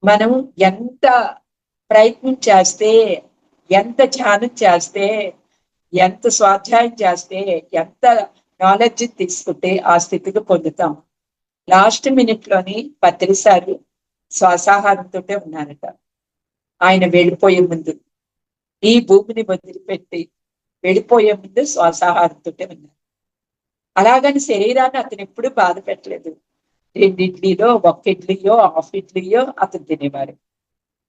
మనం ఎంత ప్రయత్నం చేస్తే, ఎంత ధ్యానం చేస్తే, ఎంత స్వాధ్యాయం చేస్తే, ఎంత నాలెడ్జ్ తీసుకుంటే ఆ స్థితికి పొందుతాం. లాస్ట్ మినిట్ లోని 10 నిమిషాలు శ్వాసాహారంతో ఉన్నారట. ఆయన వెళ్ళిపోయే ముందు, ఈ భూమిని వదిలిపెట్టి వెళ్ళిపోయే ముందు శ్వాసాహారంతో ఉన్నారు. అలాగని శరీరాన్ని అతను ఎప్పుడు బాధ పెట్టలేదు. 2 ఇడ్లీలో 1 ఇడ్లీయో 1/2 ఇడ్లీయో అతను తినేవారు.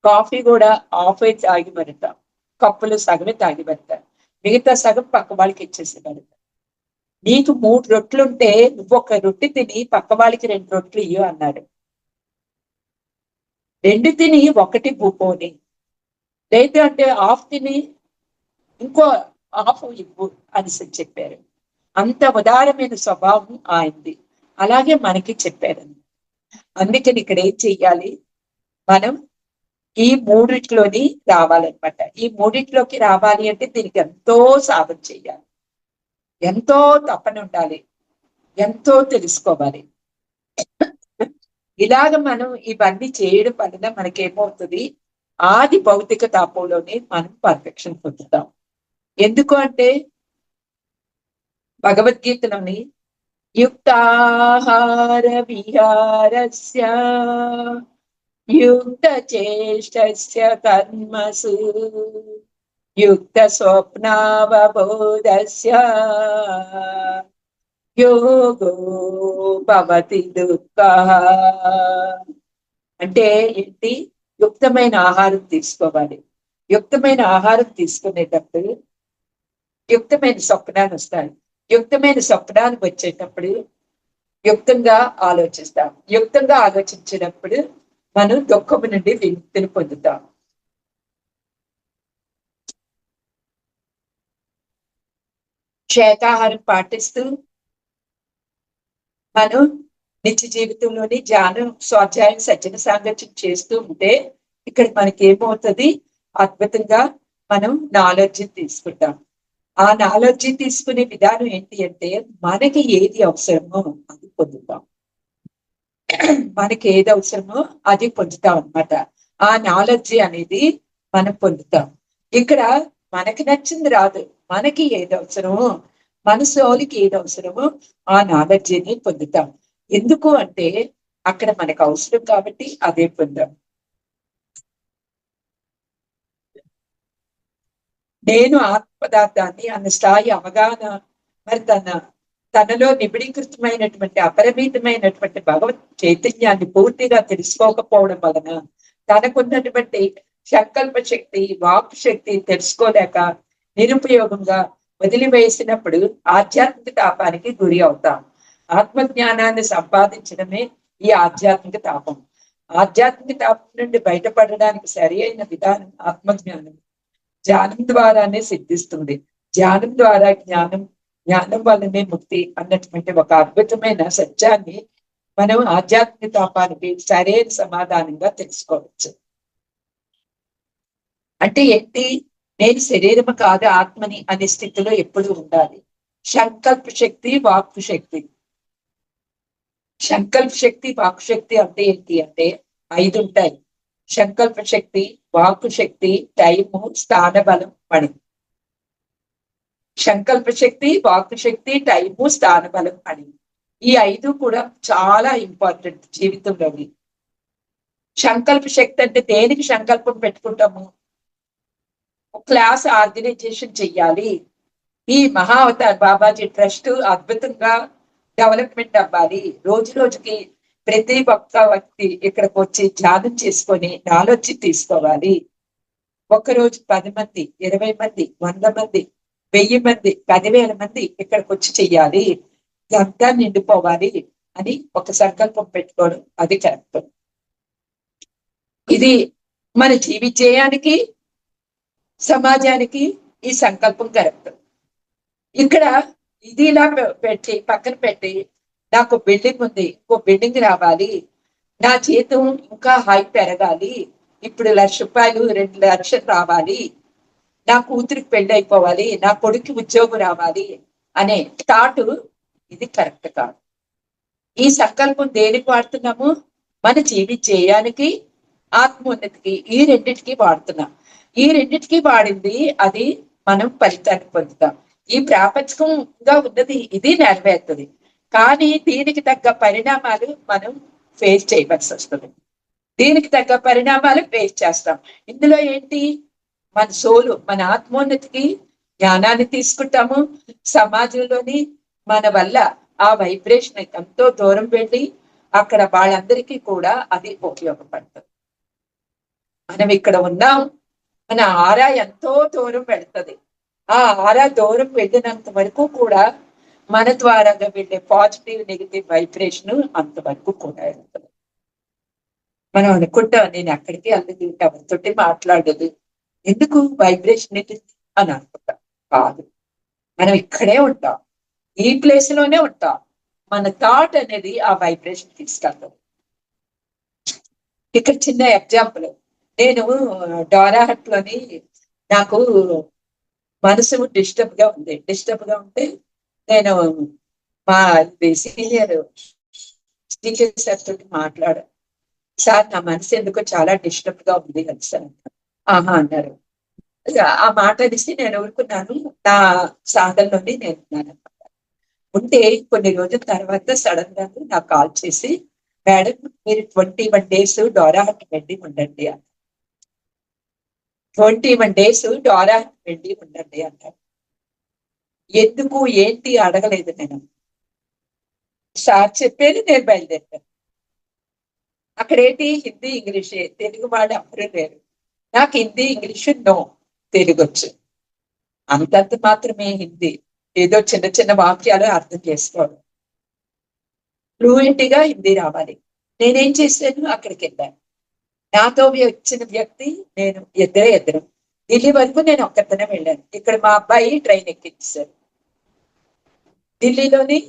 కాఫీ కూడా హాఫ్ తాగిమరట, కప్పులు సగమే తాగిమరట, మిగతా సగం పక్క వాళ్ళకి ఇచ్చేసేవారట. నీకు 3 రొట్లుంటే నువ్వు 1 రొట్టె తిని పక్క వాళ్ళకి 2 రొట్లు ఇయ్యు అన్నాడు. 2 తిని 1 పోని, లేదు అంటే హాఫ్ తిని ఇంకో హాఫ్ ఇవ్వు అని చెప్పారు. అంత ఉదారమైన స్వభావం ఆయనది. అలాగే మనకి చెప్పారు. అందుకని ఇక్కడ ఏం చెయ్యాలి, మనం ఈ మూడిట్లోని రావాలన్నమాట. ఈ మూడిట్లోకి రావాలి అంటే దీనికి ఎంతో సాధన చెయ్యాలి, ఎంతో తపన ఉండాలి, ఎంతో తెలుసుకోవాలి. ఇలాగ మనం ఇవన్నీ చేయడం వలన మనకేమవుతుంది, ఆది భౌతిక తాపంలోనే మనం పర్ఫెక్షన్ పొందుతాం. ఎందుకు అంటే భగవద్గీతలోని యుక్తాహార విహారస్య యుక్త చేష్టస్య కర్మసు యుక్త స్వప్నావబోధస్య యోగో భవతి దుఃఖః. అంటే ఏంటి, యుక్తమైన ఆహారం తీసుకోవాలి. యుక్తమైన ఆహారం తీసుకునేటప్పుడు యుక్తమైన స్వప్నాలు వస్తాయి. యుక్తమైన స్వప్నాలు వచ్చేటప్పుడు యుక్తంగా ఆలోచిస్తాం. యుక్తంగా ఆలోచించినప్పుడు మనం దుఃఖము నుండి విముక్తిని పొందుతాం. శాకాహారం పాటిస్తూ మనం నిత్య జీవితంలోని ధ్యానం, స్వాధ్యాయం, సజ్జన సాంగత్యం చేస్తూ ఉంటే ఇక్కడ మనకి ఏమవుతుంది, అద్భుతంగా మనం నాలెడ్జ్ తీసుకుంటాం. ఆ నాలెడ్జ్ తీసుకునే విధానం ఏంటి అంటే మనకి ఏది అవసరమో అది పొందుతాం. మనకి ఏది అవసరమో అది పొందుతాం అన్నమాట. ఆ నాలెడ్జ్ అనేది మనం పొందుతాం. ఇక్కడ మనకి నచ్చింది రాదు, మనకి ఏది అవసరమో, మన సోలికి ఏది అవసరమో ఆ నాలెడ్జిని పొందుతాం. ఎందుకు అంటే అక్కడ మనకు అవసరం కాబట్టి అదే పొందాం. నేను ఆత్మ పదార్థాన్ని అన్న స్థాయి అవగాహన మరి తనలో నిబిడీకృతమైనటువంటి అపరిమితమైనటువంటి భగవత్ చైతన్యాన్ని పూర్తిగా తెలుసుకోకపోవడం వలన తనకున్నటువంటి సంకల్ప శక్తి, వాక్ శక్తి తెలుసుకోలేక నిరుపయోగంగా వదిలివేసినప్పుడు ఆధ్యాత్మిక తాపానికి గురి అవుతాం. ఆత్మజ్ఞానాన్ని సంపాదించడమే ఈ ఆధ్యాత్మిక తాపం. ఆధ్యాత్మిక తాపం నుండి బయటపడడానికి సరి అయిన విధానం ఆత్మజ్ఞానం. ధ్యానం ద్వారానే సిద్ధిస్తుంది. ధ్యానం ద్వారా జ్ఞానం, జ్ఞానం వల్లనే ముక్తి అన్నటువంటి ఒక అద్భుతమైన సత్యాన్ని మనం ఆధ్యాత్మిక తాపానికి సరైన సమాధానంగా తెలుసుకోవచ్చు. అంటే ఏంటి, నేను శరీరము కాదు ఆత్మని అనే స్థితిలో ఎప్పుడు ఉండాలి. సంకల్ప శక్తి, వాక్కు శక్తి. సంకల్ప శక్తి, వాక్కు శక్తి అంటే ఏంటి అంటే 5 ఉంటాయి. సంకల్ప శక్తి, వాక్కు శక్తి, టైము, స్థాన బలం, పని. సంకల్ప శక్తి, వాక్కు శక్తి, టైము, స్థాన బలం, పని. ఈ 5 కూడా చాలా ఇంపార్టెంట్ జీవితంలోని. సంకల్ప శక్తి అంటే దేనికి సంకల్పం పెట్టుకుంటాము, క్లాస్ ఆర్గనైజేషన్ చెయ్యాలి, ఈ మహావతార్ బాబాజీ ట్రస్ట్ అద్భుతంగా డెవలప్మెంట్ అవ్వాలి, రోజు రోజుకి ప్రతి ఒక్క వ్యక్తి ఇక్కడికి వచ్చి ధ్యానం చేసుకొని నాలెడ్జ్ తీసుకోవాలి, ఒక్కరోజు 10 మంది, 20 మంది, 100 మంది, 1000 మంది, 10,000 మంది ఇక్కడికి వచ్చి చెయ్యాలి, ఇదంతా నిండిపోవాలి అని ఒక సంకల్పం పెట్టుకోవడం అది కరెక్ట్. ఇది మన జీవితయానికి, సమాజానికి ఈ సంకల్పం కరెక్ట్. ఇక్కడ ఇది ఇలా పెట్టి పక్కన పెట్టి నాకు బిల్డింగ్ ఉంది, ఇంకో బిల్డింగ్ రావాలి, నా జీతం ఇంకా హై పెరగాలి, ఇప్పుడు 1,00,000 రూపాయలు 2 లక్షలు రావాలి, నా కూతురికి పెళ్లి అయిపోవాలి, నా కొడుకు ఉద్యోగం రావాలి అనే థాట్ ఇది కరెక్ట్ కాదు. ఈ సంకల్పం దేనికి వాడుతున్నాము, మన జీవితయానికి, ఆత్మోన్నతికి, ఈ రెండింటికి వాడుతున్నాం. ఈ రెండింటికి వాడింది అది మనం ఫలితాన్ని పొందుతాం. ఈ ప్రాపంచికంగా ఉన్నది ఇది నెరవేరుతుంది, కానీ దీనికి తగ్గ పరిణామాలు మనం ఫేస్ చేయవలసి వస్తుంది. దీనికి తగ్గ పరిణామాలు ఫేస్ చేస్తాం. ఇందులో ఏంటి, మన సోలు, మన ఆత్మోన్నతికి జ్ఞానాన్ని తీసుకుంటాము. సమాజంలోని మన వల్ల ఆ వైబ్రేషన్ ఎంతో దూరం వెళ్ళి అక్కడ వాళ్ళందరికీ కూడా అది ఉపయోగపడుతుంది. మనం ఇక్కడ ఉన్నాం, మన ఆరా ఎంతో దూరం వెళ్తుంది. ఆ ఆరా దూరం వెళ్ళినంత వరకు కూడా మన ద్వారాగా వెళ్ళే పాజిటివ్ నెగిటివ్ వైబ్రేషన్ అంతవరకు కూడా వెళ్తుంది. మనం అనుకుంటాం, నేను ఎక్కడికి వెళ్ళదు, ఎవరితోటి మాట్లాడదు, ఎందుకు వైబ్రేషన్ అని అనుకుంటాం. కాదు, మనం ఇక్కడే ఉంటాం, ఈ ప్లేస్ లోనే ఉంటాం. మన థాట్ అనేది ఆ వైబ్రేషన్ తీసుకెళ్తాం. ఇక్కడ చిన్న ఎగ్జాంపుల్, నేను డోరాహట్ లోని నాకు మనసు డిస్టర్బ్ గా ఉంది. డిస్టర్బ్ గా ఉంటే నేను మా సీనియర్ టీచర్ సార్ తోటి మాట్లాడాను. సార్, నా మనసు ఎందుకో చాలా డిస్టర్బ్ గా ఉంది కదా సార్. ఆహా అన్నారు. ఆ మాట అనేసి నేను ఊరుకున్నాను. నా సాధనలోని నేను ఉన్నాను అనమాట. ఉంటే కొన్ని రోజుల తర్వాత సడన్ గా నాకు కాల్ చేసి, మేడం మీరు 21 days డోరాహట్ వెళ్ళి ఉండండి అన్నారు. 21 days డోరాహట్ వెళ్ళి ఉండండి అన్నారు. ఎందుకు ఏంటి అడగలేదు నేను. సార్ చెప్పేది నేను బయలుదేరాను. అక్కడేంటి హిందీ ఇంగ్లీషే, తెలుగు వాళ్ళు ఎవరు లేరు. నాకు హిందీ ఇంగ్లీషు నో, తెలుగు వచ్చు. అంతంత మాత్రమే హిందీ, ఏదో చిన్న చిన్న వాక్యాలు అర్థం చేసుకోవడం. ఫ్లూయెంట్ గా హిందీ రావాలి. నేనేం చేశాను, అక్కడికి వెళ్ళాను. నాతో వచ్చిన వ్యక్తి నేను, ఇద్దరు. ఢిల్లీ వరకు నేను ఒక్కతనే వెళ్ళాను. ఇక్కడ మా అబ్బాయి ట్రైన్ ఎక్కించారు. ఢిల్లీలోని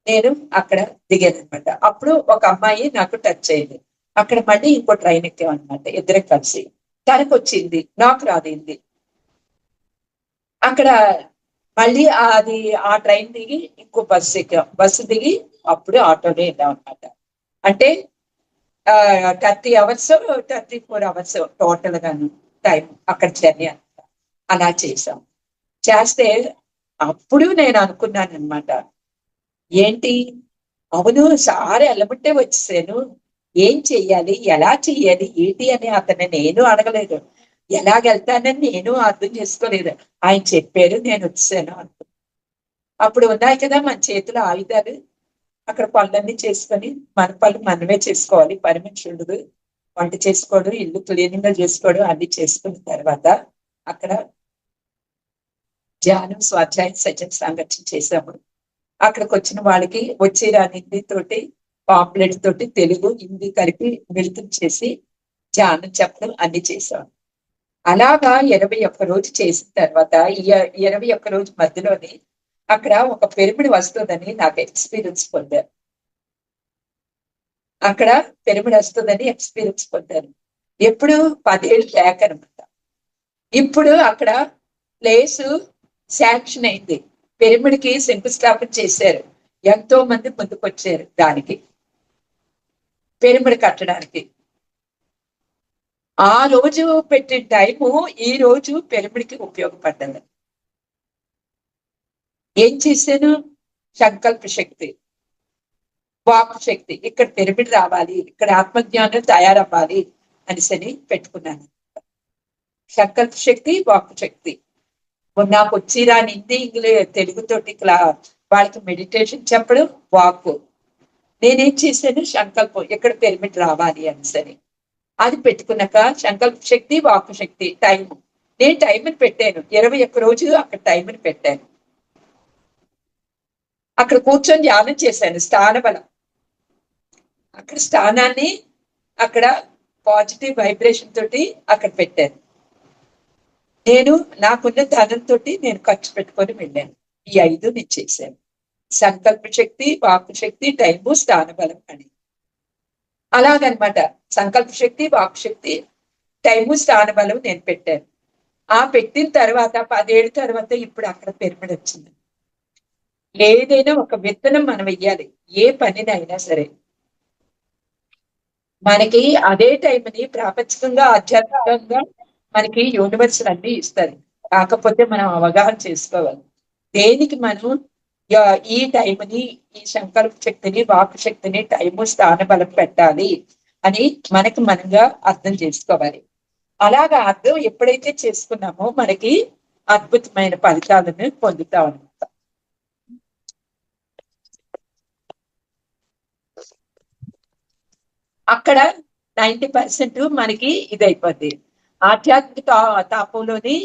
నేను అక్కడ దిగాను అనమాట. అప్పుడు ఒక అమ్మాయి నాకు టచ్ అయింది. అక్కడ మళ్ళీ ఇంకో ట్రైన్ ఎక్కామన్నమాట, ఇద్దరం కలిసి. తనకు వచ్చింది, నాకు రాదింది. అక్కడ మళ్ళీ అది ఆ ట్రైన్ దిగి ఇంకో బస్సు ఎక్కాం. బస్సు దిగి అప్పుడు ఆటోలో వెళ్ళాం అనమాట. అంటే 30 hours 34 hours టోటల్ గాను టైం అక్కడ జర్నీ అనమాట. అలా చేసాం. చేస్తే అప్పుడు నేను అనుకున్నాను అనమాట, ఏంటి, అవును సార్ ఎల్లబట్టే వచ్చేసాను, ఏం చెయ్యాలి, ఎలా చెయ్యాలి, ఏంటి అని అతన్ని నేను అడగలేదు. ఎలాగెళ్తానని నేను అర్థం చేసుకోలేదు. ఆయన చెప్పారు, నేను వచ్చాను అనుకున్నాను. అప్పుడు ఉన్నాయి కదా మన చేతిలో ఆయుధాలు, అక్కడ పనులన్నీ చేసుకొని మన పనులు మనమే చేసుకోవాలి. పని మనిషి ఉండదు, వంట చేసుకోవడం, ఇల్లు క్లీనింగ్ గా చేసుకోవడం అన్ని చేసుకున్న తర్వాత అక్కడ ధ్యానం, స్వాధ్యాయం, సజ్జన సంఘర్షణ చేసాము. అక్కడికి వచ్చిన వాళ్ళకి వచ్చి హిందీ తోటి, పాంప్లెట్ తోటి తెలుగు హిందీ కలిపి మిళితం చేసి ధ్యానం చెప్పడం అన్ని చేసాం. అలాగా 21 రోజు చేసిన తర్వాత ఈ 21 రోజు మధ్యలోని అక్కడ ఒక పిరమిడ్ వస్తుందని నాకు ఎక్స్పీరియన్స్ పొందాను. అక్కడ పిరమిడ్ వస్తుందని ఎక్స్పీరియన్స్ పొందాను. ఎప్పుడు 10 ఏళ్ళు బ్యాక్ అనమాట. ఇప్పుడు అక్కడ ప్లేసు శాంక్షన్ అయింది, పిరమిడ్ కి శంకుస్థాపన చేశారు. ఎంతో మంది ముందుకొచ్చారు దానికి, పిరమిడ్ కట్టడానికి. ఆ రోజు పెట్టిన టైము ఈ రోజు పిరమిడ్ కి ఉపయోగపడ్డది. ఏం చేశాను, సంకల్ప శక్తి, వాక్ శక్తి, ఇక్కడ పిరమిడ్ రావాలి, ఇక్కడ ఆత్మజ్ఞానం తయారవ్వాలి అనేసని పెట్టుకున్నాను. సంకల్ప శక్తి, వాక్ శక్తి. నాకు వచ్చి రాని హిందీ తెలుగుతోటి వాళ్ళకి మెడిటేషన్ చెప్పడం, వాక్. నేనేం చేశాను, సంకల్పం, ఇక్కడ పిరమిడ్ రావాలి అనేసరి అది పెట్టుకున్నాక సంకల్ప శక్తి, వాక్ శక్తి, టైం. నేను టైంని పెట్టాను, 21 రోజు అక్కడ టైంని పెట్టాను. అక్కడ కూర్చొని ధ్యానం చేశాను, స్థాన బలం. అక్కడ స్థానాన్ని అక్కడ పాజిటివ్ వైబ్రేషన్ తోటి అక్కడ పెట్టాను. నేను నాకున్న ధనంతో నేను ఖర్చు పెట్టుకొని వెళ్ళాను. ఈ 5 నేను చేశాను, సంకల్ప శక్తి, వాక్ శక్తి, టైము, స్థాన బలం అని. అలాగనమాట, సంకల్ప శక్తి, వాక్ శక్తి, టైము, స్థాన బలం నేను పెట్టాను. ఆ పెట్టిన తర్వాత 10 ఏళ్ళ తర్వాత ఇప్పుడు అక్కడ పిరమిడ్ వచ్చింది. ఏదైనా ఒక విత్తనం మనం వెయ్యాలి, ఏ పనినైనా సరే. మనకి అదే టైంని ప్రాపంచికంగా, ఆధ్యాత్మికంగా మనకి యూనివర్సల్ అన్ని ఇస్తారు. కాకపోతే మనం అవగాహన చేసుకోవాలి, దేనికి మనం ఈ టైంని, ఈ సంకల్ప శక్తిని, వాక్ శక్తిని, టైము, స్థాన బలం పెట్టాలి అని మనకు మనంగా అర్థం చేసుకోవాలి. అలాగా అర్థం ఎప్పుడైతే చేసుకున్నామో మనకి అద్భుతమైన ఫలితాలను పొందుతాం అనమాట. అక్కడ 90% మనకి ఇదైపోద్ది. ఆధ్యాత్మిక తాపంలోని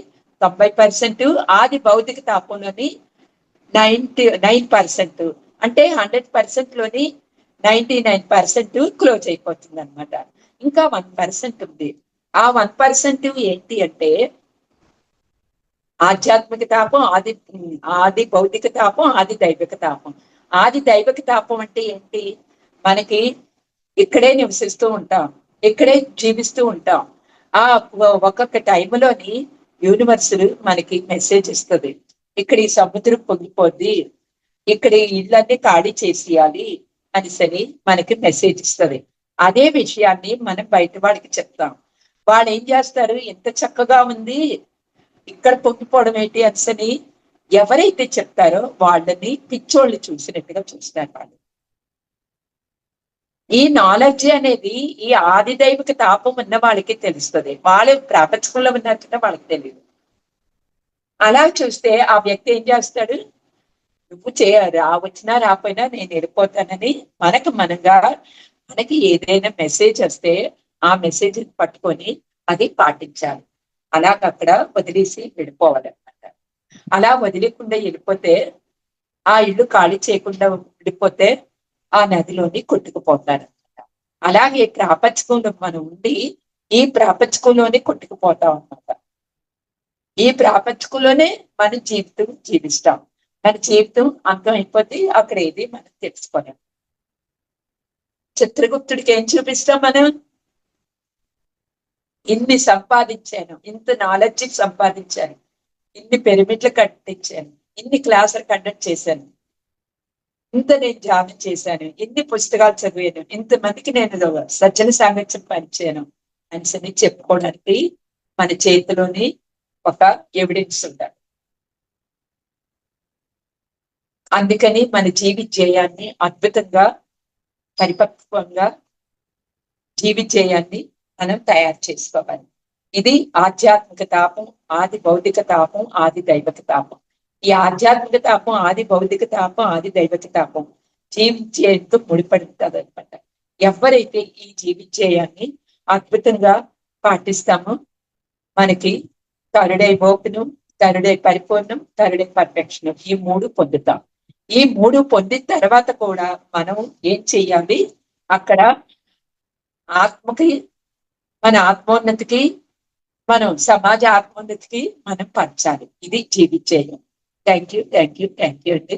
90%, ఆది భౌతిక తాపంలోని 99%, అంటే 100% లోని 99% క్లోజ్ అయిపోతుంది అనమాట. ఇంకా 1% ఉంది. ఆ 1% ఏంటి అంటే ఆధ్యాత్మిక తాపం, ఆది భౌతిక తాపం, ఆది దైవిక తాపం. ఆది దైవిక తాపం అంటే ఏంటి? మనకి ఇక్కడే నివసిస్తూ ఉంటాం, ఇక్కడే జీవిస్తూ ఉంటాం. ఆ ఒక్కొక్క టైంలోని యూనివర్స్ మనకి మెసేజ్ ఇస్తుంది, ఇక్కడ ఈ సముద్రం పొంగిపోద్ది, ఇక్కడ ఇళ్ళన్నీ ఖాళీ చేసేయాలి అనేసని మనకి మెసేజ్ ఇస్తుంది. అదే విషయాన్ని మనం బయట వాడికి చెప్తాం. వాళ్ళు ఏం చేస్తారు, ఎంత చక్కగా ఉంది, ఇక్కడ పొంగిపోవడం ఏంటి అనేసని ఎవరైతే చెప్తారో వాళ్ళని పిచ్చోళ్ళు చూసినట్టుగా చూస్తారు వాళ్ళు. ఈ నాలెడ్జ్ అనేది ఈ ఆది దైవిక తాపం ఉన్న వాళ్ళకి తెలుస్తుంది, వాళ్ళు ప్రపంచంలో ఉన్నట్టుగా వాళ్ళకి తెలియదు. అలా చూస్తే ఆ వ్యక్తి ఏం చేస్తాడు, నువ్వు వచ్చినా రాపోయినా నేను వెళ్ళిపోతానని మనకు మనంగా మనకి ఏదైనా మెసేజ్ వస్తే ఆ మెసేజ్ పట్టుకొని అది పాటించాలి. అలాగ అక్కడ వదిలేసి వెళ్ళిపోవాలన్నమాట. అలా వదిలేకుండా వెళ్ళిపోతే, ఆ ఇల్లు ఖాళీ చేయకుండా వెళ్ళిపోతే ఆ నదిలోని కొట్టుకుపోతారన్నమాట. అలాగే ప్రాపంచికంలో మనం ఉండి ఈ ప్రాపంచికంలోనే కొట్టుకుపోతాం అన్నమాట. ఈ ప్రాపంచికంలోనే మన జీవితం జీవిస్తాం. మన జీవితం అంతం అయిపోతే అక్కడ ఏది మనం తెలుసుకోలేం. చిత్రగుప్తుడికి ఏం చూపిస్తాం మనం? ఇన్ని సంపాదించాను, ఇంత నాలెడ్జ్ సంపాదించాను, ఇన్ని పిరమిడ్లు కట్టించాను, ఇన్ని క్లాసులు కండక్ట్ చేశాను, ఇంత నేను ధ్యానం చేశాను, ఇన్ని పుస్తకాలు చదివాను, ఇంతమందికి నేను సజ్జన సాంగత్యం పనిచాను అని చెప్పుకోవడానికి మన చేతిలోని ఒక ఎవిడెన్స్ ఉండాలి. అందుకని మన జీవితేయాన్ని అద్భుతంగా పరిపక్వంగా జీవితేయాన్ని మనం తయారు చేసుకోవాలి. ఇది ఆధ్యాత్మిక తాపం, ఆది భౌతిక తాపం, ఆది దైవిక తాపం. ఈ ఆధ్యాత్మిక తాపం, ఆది భౌతిక తాపం, ఆది దైవిక తాపం జీవించేందుకు ముడిపడి ఉంటుంది అనమాట. ఎవరైతే ఈ జీవితేయాన్ని అద్భుతంగా పాటిస్తామో మనకి థర్డ్ ఓపెను, థర్డ్ పరిపూర్ణం, థర్డ్ పర్ఫెక్షన్, ఈ 3 పొందుతాం. ఈ 3 పొందిన తర్వాత కూడా మనం ఏం చెయ్యాలి, అక్కడ ఆత్మకి, మన ఆత్మోన్నతికి, మనం సమాజ ఆత్మోన్నతికి మనం పంచాలి. ఇది జీవించేయం. థ్యాంక్ యూ అండి.